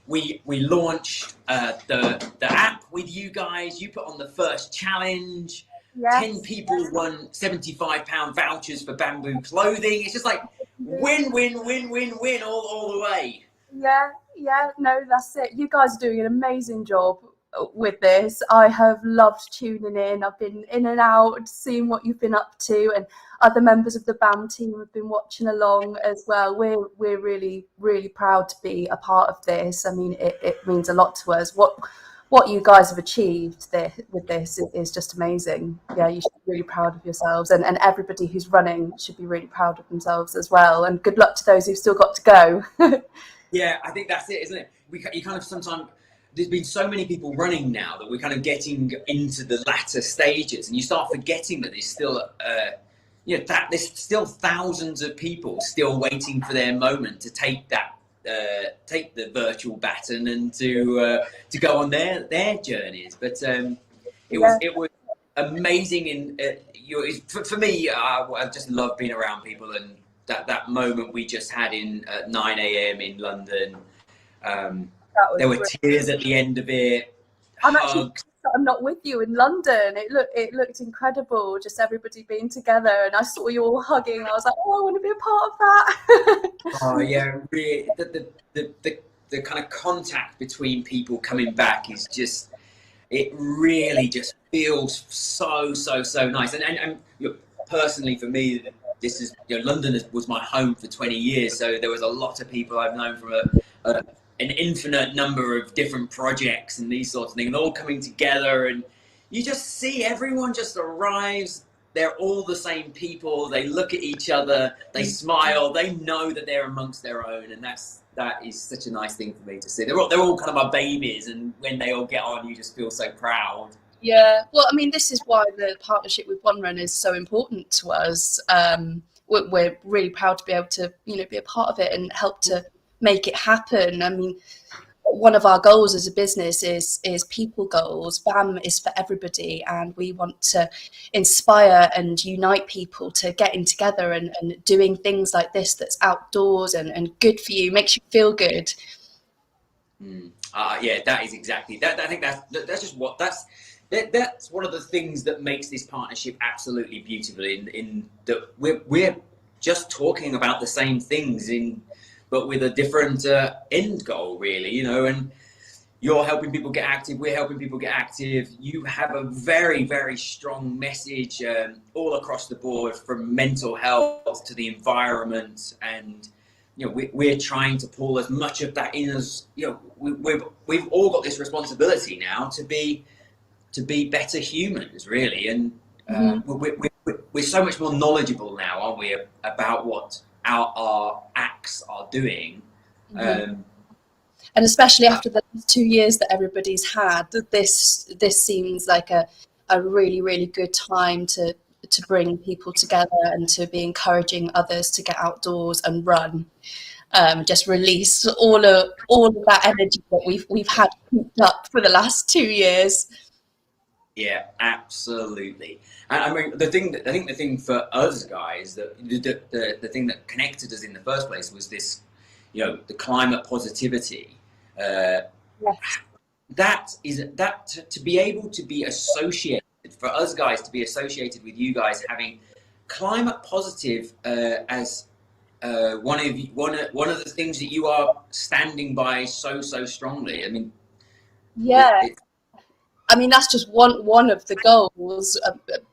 we launched the app with you guys. You put on the first challenge. Yes. 10 people won £75 vouchers for Bamboo clothing. It's just like win all the way. Yeah, no, that's it. You guys are doing an amazing job with this. I have loved tuning in. I've been in and out, seeing what you've been up to, and other members of the BAM team have been watching along as well. We're really proud to be a part of this. I mean, it means a lot to us. What you guys have achieved with this is just amazing. Yeah, you should be really proud of yourselves, and everybody who's running should be really proud of themselves as well. And good luck to those who've still got to go. Yeah, I think that's it, isn't it? You kind of sometimes, there's been so many people running now that we're kind of getting into the latter stages, and you start forgetting that there's still, there's still thousands of people still waiting for their moment to take the virtual baton and to go on their journeys. But it was amazing. For me, I just love being around people, and that moment we just had at 9 a.m. in London. There were tears at the end of it. I'm not with you in London. It looked incredible, just everybody being together, and I saw you all hugging. I was like, oh, I want to be a part of that. Oh yeah, really, the kind of contact between people coming back is just, it really just feels so nice. And personally for me, this is, London was my home for 20 years, so there was a lot of people I've known from an infinite number of different projects and these sorts of things, and all coming together, and you just see everyone just arrives. They're all the same people. They look at each other, they smile, they know that they're amongst their own, and that is such a nice thing for me to see. They're all kind of my babies, and when they all get on, you just feel so proud. Yeah, well, I mean, this is why the partnership with One Run is so important to us. We're really proud to be able to, be a part of it and help to make it happen. I mean, one of our goals as a business is people goals. BAM is for everybody, and we want to inspire and unite people to getting together and doing things like this that's outdoors and good for you, makes you feel good. Yeah, that is exactly that. I think that's one of the things that makes this partnership absolutely beautiful. In that we're just talking about the same things but with a different end goal, really, and you're helping people get active, we're helping people get active. You have a very strong message all across the board, from mental health to the environment, and we're trying to pull as much of that in as we've all got this responsibility now to be better humans, really, and we're so much more knowledgeable now, aren't we, about what our acts are doing. And especially after the 2 years that everybody's had, this seems like a really good time to bring people together and to be encouraging others to get outdoors and run. Just release all of that energy that we've had cooped up for the last 2 years. Yeah, absolutely. And I mean, I think the thing for us guys, the thing that connected us in the first place was this, the climate positivity. To be able to be associated, for us guys to be associated with you guys having climate positive as one of the things that you are standing by so strongly. I mean, yeah. I mean, that's just one of the goals.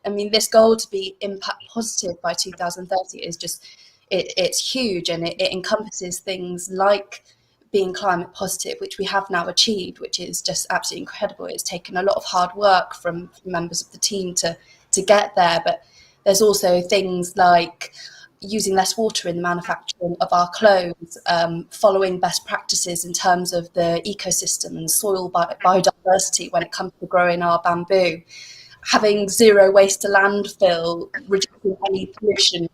I mean, this goal to be impact positive by 2030 is just, it's huge, and it encompasses things like being climate positive, which we have now achieved, which is just absolutely incredible. It's taken a lot of hard work from members of the team to get there, but there's also things like using less water in the manufacturing of our clothes, following best practices in terms of the ecosystem and soil biodiversity when it comes to growing our bamboo, having zero waste to landfill, reducing any pollution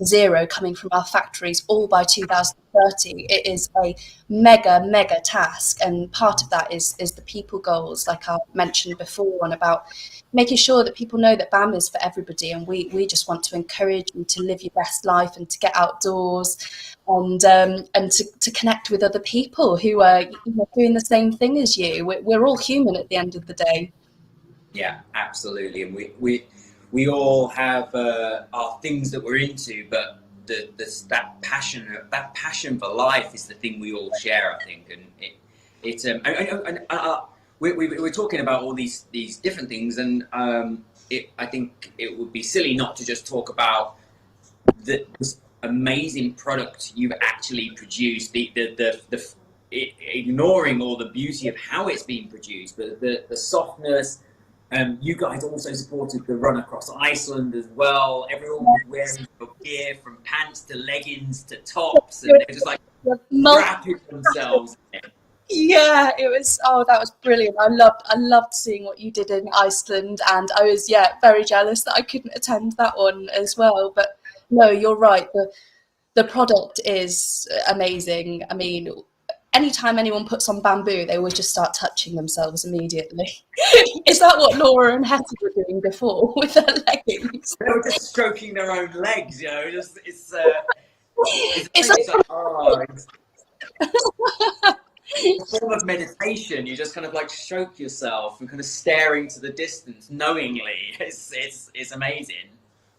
zero coming from our factories all by 2030. It is a mega task, and part of that is the people goals, like I mentioned before, and about making sure that people know that BAM is for everybody, and we just want to encourage you to live your best life and to get outdoors and to connect with other people who are doing the same thing as you. We're all human at the end of the day. Yeah, absolutely. And we all have our things that we're into, but that passion for life is the thing we all share, I think. And we're talking about all these different things, and I think it would be silly not to just talk about this amazing product you've actually produced, ignoring all the beauty of how it's being produced, but the softness. You guys also supported the run across Iceland as well. Everyone was wearing your gear, from pants to leggings to tops, and they're just like wrapping themselves in. Yeah, it was. Oh, that was brilliant. I loved seeing what you did in Iceland, and I was very jealous that I couldn't attend that one as well. But no, you're right. The product is amazing. I mean, anytime anyone puts on bamboo, they always just start touching themselves immediately. Is that what Laura and Hetty were doing before with their leggings? They were just stroking their own legs, Just it's a form of meditation. You just kind of like stroke yourself and kind of staring to the distance knowingly. It's amazing.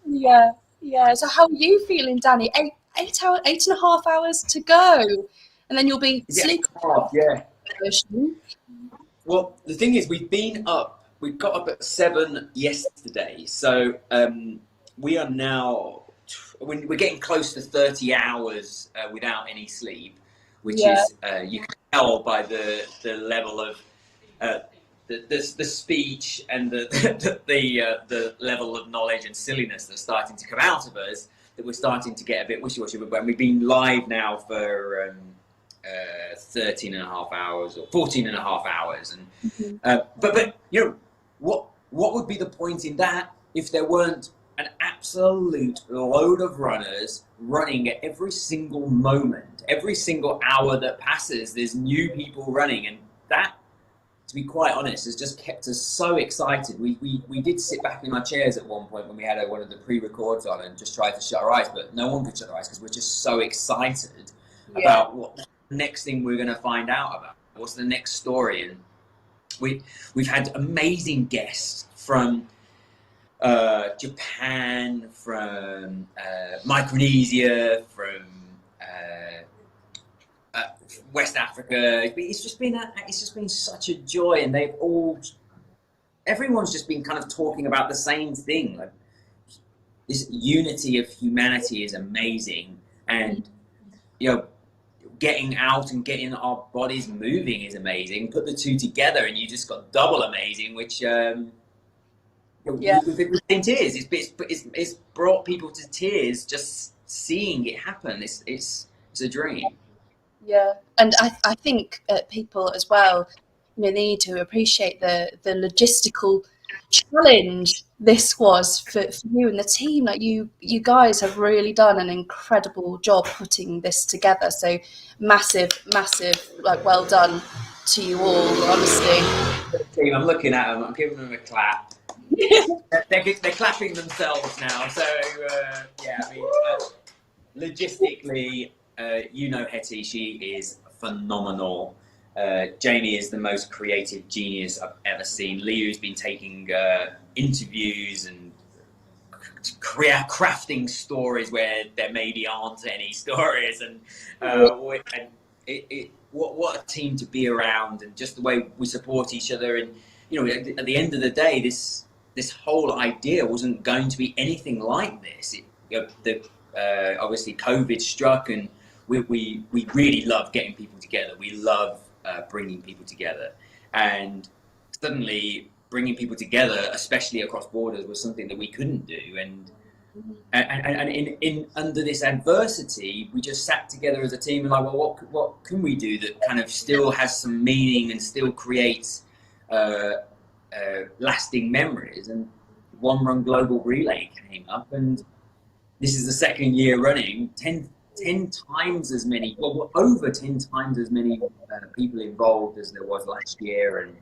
Yeah. So how are you feeling, Danny? 8.5 hours to go, and then you'll be sleeping. Yeah. Well, the thing is, we got up at 7 yesterday, so we are now we're getting close to 30 hours without any sleep, which is you can tell by the level of the speech and the level of knowledge and silliness that's starting to come out of us, that we're starting to get a bit wishy-washy. But we've been live now for 13.5 hours or 14.5 hours, and but what would be the point in that if there weren't an absolute load of runners running at every single moment, every single hour that passes, there's new people running, and that, to be quite honest, has just kept us so excited. We did sit back in our chairs at one point when we had one of the pre-records on and just tried to shut our eyes, but no one could shut our eyes because we're just so excited about what the next thing we're going to find out about. What's the next story? And we've had amazing guests from Japan, from Micronesia, from West Africa. It's just been such a joy, and everyone's just been kind of talking about the same thing. Like, this unity of humanity is amazing, and getting out and getting our bodies moving is amazing. Put the two together, and you just got double amazing, which we've been in tears. It's brought people to tears just seeing it happen. It's a dream. Yeah, and I think people as well, they need to appreciate the logistical challenge this was for you and the team. Like you guys have really done an incredible job putting this together. So massive, like, well done to you all, honestly. Team, I'm looking at them. I'm giving them a clap. they're clapping themselves now. So logistically. Hetty, she is phenomenal. Jamie is the most creative genius I've ever seen. Liu's been taking interviews and crafting stories where there maybe aren't any stories, and what a team to be around, and just the way we support each other. And at the end of the day, this whole idea wasn't going to be anything like this. Obviously COVID struck, and we really love getting people together. We love bringing people together, and suddenly bringing people together, especially across borders, was something that we couldn't do. And in under this adversity, we just sat together as a team and like, well, what can we do that kind of still has some meaning and still creates lasting memories? And One Run Global Relay came up, and this is the second year running, 10 times as many, well, over 10 times as many people involved as there was last year. And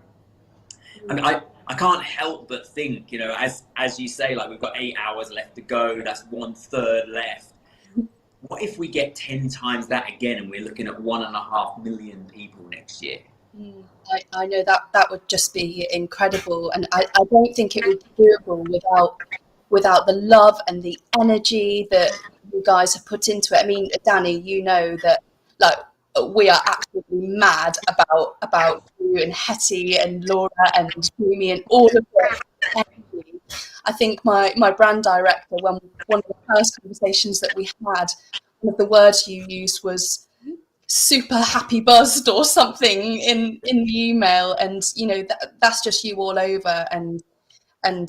I mean, I can't help but think, you know, as you say, like, we've got 8 hours left to go, that's 1/3 left. What if we get 10 times that again, and we're looking at 1.5 million people next year? I know that would just be incredible, and I don't think it would be doable without the love and the energy that you guys have put into it. I mean, Danny, you know that, like, we are absolutely mad about you and Hetty and Laura and Jamie and all of it. I think my brand director, when one of the first conversations that we had, one of the words you used was super happy buzzed or something in the email, and you know that's just you all over, and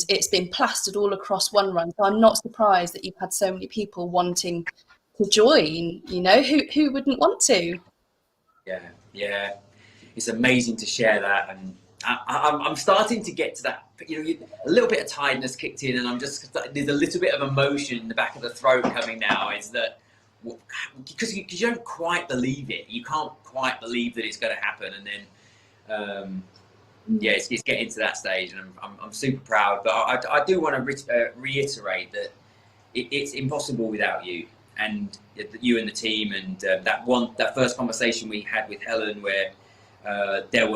it's been plastered all across One Run. So I'm not surprised that you've had so many people wanting to join. You know, who wouldn't want to? Yeah, it's amazing to share that, and I'm starting to get to that. You know, a little bit of tiredness kicked in, and there's a little bit of emotion in the back of the throat coming now. Is that because you don't quite believe it, you can't quite believe that it's going to happen, and then it's getting to that stage, and I'm super proud. But I do want to reiterate that it's impossible without you and the team, and that first conversation we had with Helen, where there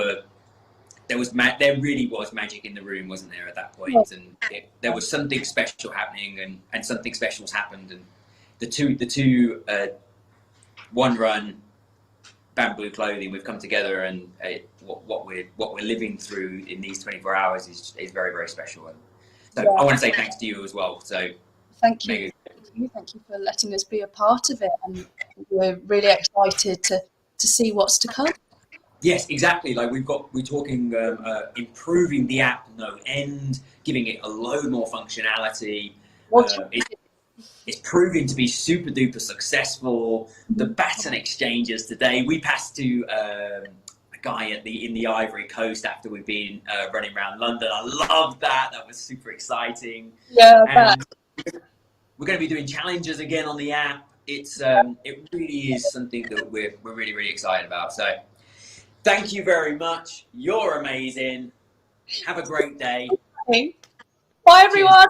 really was magic in the room, wasn't there, at that point? And there was something special happening, and something special's happened, and the two One Run, Bamboo Clothing, we've come together, and what we're living through in these 24 hours is very, very special. And so I want to say thanks to you as well. So thank you. Thank you for letting us be a part of it, and we're really excited to see what's to come. Yes, exactly. Like we're talking improving the app no end, giving it a load more functionality. It's proving to be super duper successful. The baton exchanges today, we passed to a guy in the Ivory Coast after we've been running around London. I love that. That was super exciting. Yeah. We're going to be doing challenges again on the app. It really is something that we're really, really excited about. So thank you very much. You're amazing. Have a great day. Bye, everyone.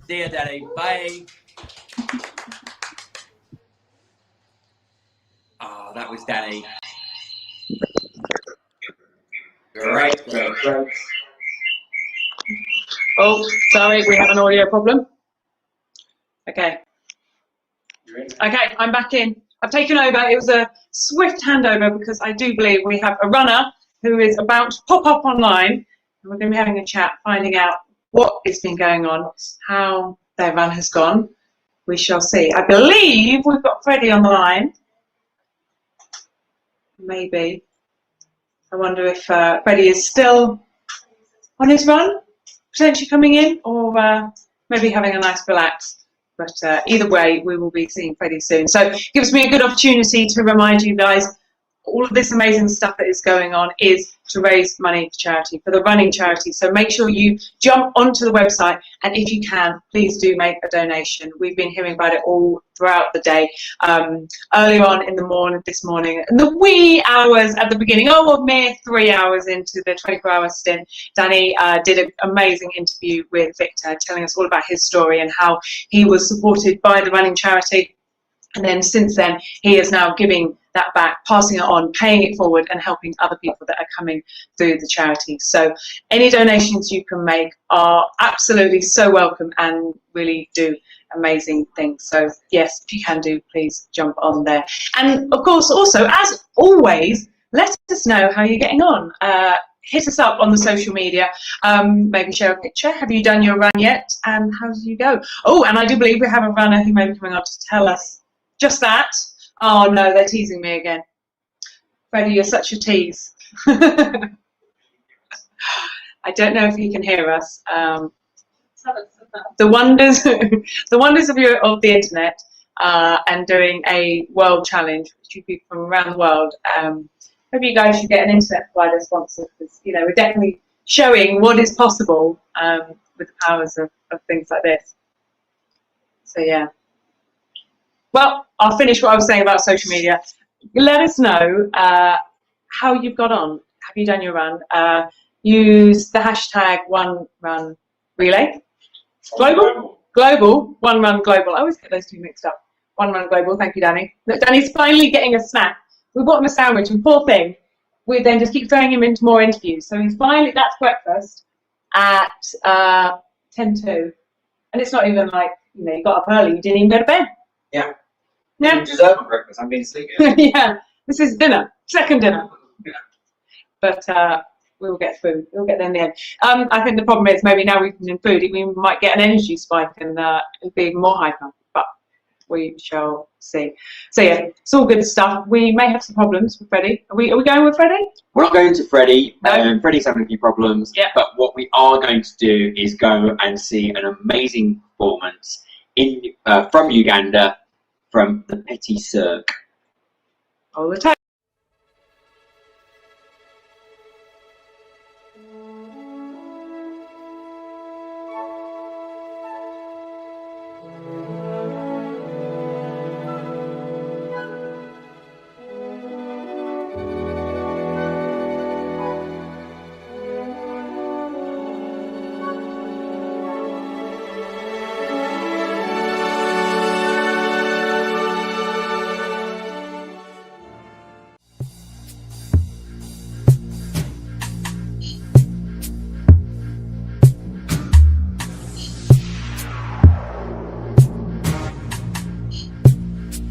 See you, Daddy. Bye. Oh, that was Danny. Great. Oh, sorry, we have an audio problem. Okay, I'm back in. I've taken over. It was a swift handover because I do believe we have a runner who is about to pop up online, and we're going to be having a chat, finding out what has been going on, how their run has gone. We shall see. I believe we've got Freddie on the line. Maybe. I wonder if Freddie is still on his run, potentially coming in, or maybe having a nice relax. But either way, we will be seeing Freddie soon. So it gives me a good opportunity to remind you guys, all of this amazing stuff that is going on is to raise money for charity, for the running charity. So make sure you jump onto the website, and if you can, please do make a donation. We've been hearing about it all throughout the day. Earlier on in the morning, this morning, in the wee hours at the beginning, a mere 3 hours into the 24-hour stint, Danny did an amazing interview with Victor, telling us all about his story and how he was supported by the running charity. And then since then, he is now giving that back, passing it on, paying it forward, and helping other people that are coming through the charity. So any donations you can make are absolutely so welcome and really do amazing things. So yes, if you can do, please jump on there. And of course, also, as always, let us know how you're getting on. Hit us up on the social media, maybe share a picture. Have you done your run yet? And how did you go? Oh, and I do believe we have a runner who may be coming up to tell us just that. Oh no, they're teasing me again. Freddie, you're such a tease. I don't know if you can hear us. The wonders of the internet, and doing a world challenge, which you people from around the world. Maybe you guys should get an internet provider sponsor, because we're definitely showing what is possible with the powers of things like this. So yeah. Well, I'll finish what I was saying about social media. Let us know how you've got on. Have you done your run? Use the hashtag #OneRunRelay. Global. One Run Global. I always get those two mixed up. One Run Global. Thank you, Danny. Look, Danny's finally getting a snack. We bought him a sandwich, and poor thing, we then just keep throwing him into more interviews. So he's finally, that's breakfast at 10:02. And it's not even like, you know, you got up early, you didn't even go to bed. Yeah. Yeah. You deserve a breakfast. I'm being sleepy. Yeah. This is dinner. Second dinner. Yeah. But we will get food. We'll get there in the end. I think the problem is maybe now we've been in food, we might get an energy spike and it'll be even more hyper. But we shall see. So yeah, it's all good stuff. We may have some problems with Freddie. Are we going with Freddie? We're not going to Freddie. No. Freddie's having a few problems. Yeah. But what we are going to do is go and see an amazing performance from Uganda, from the Petit Cirque. All the time.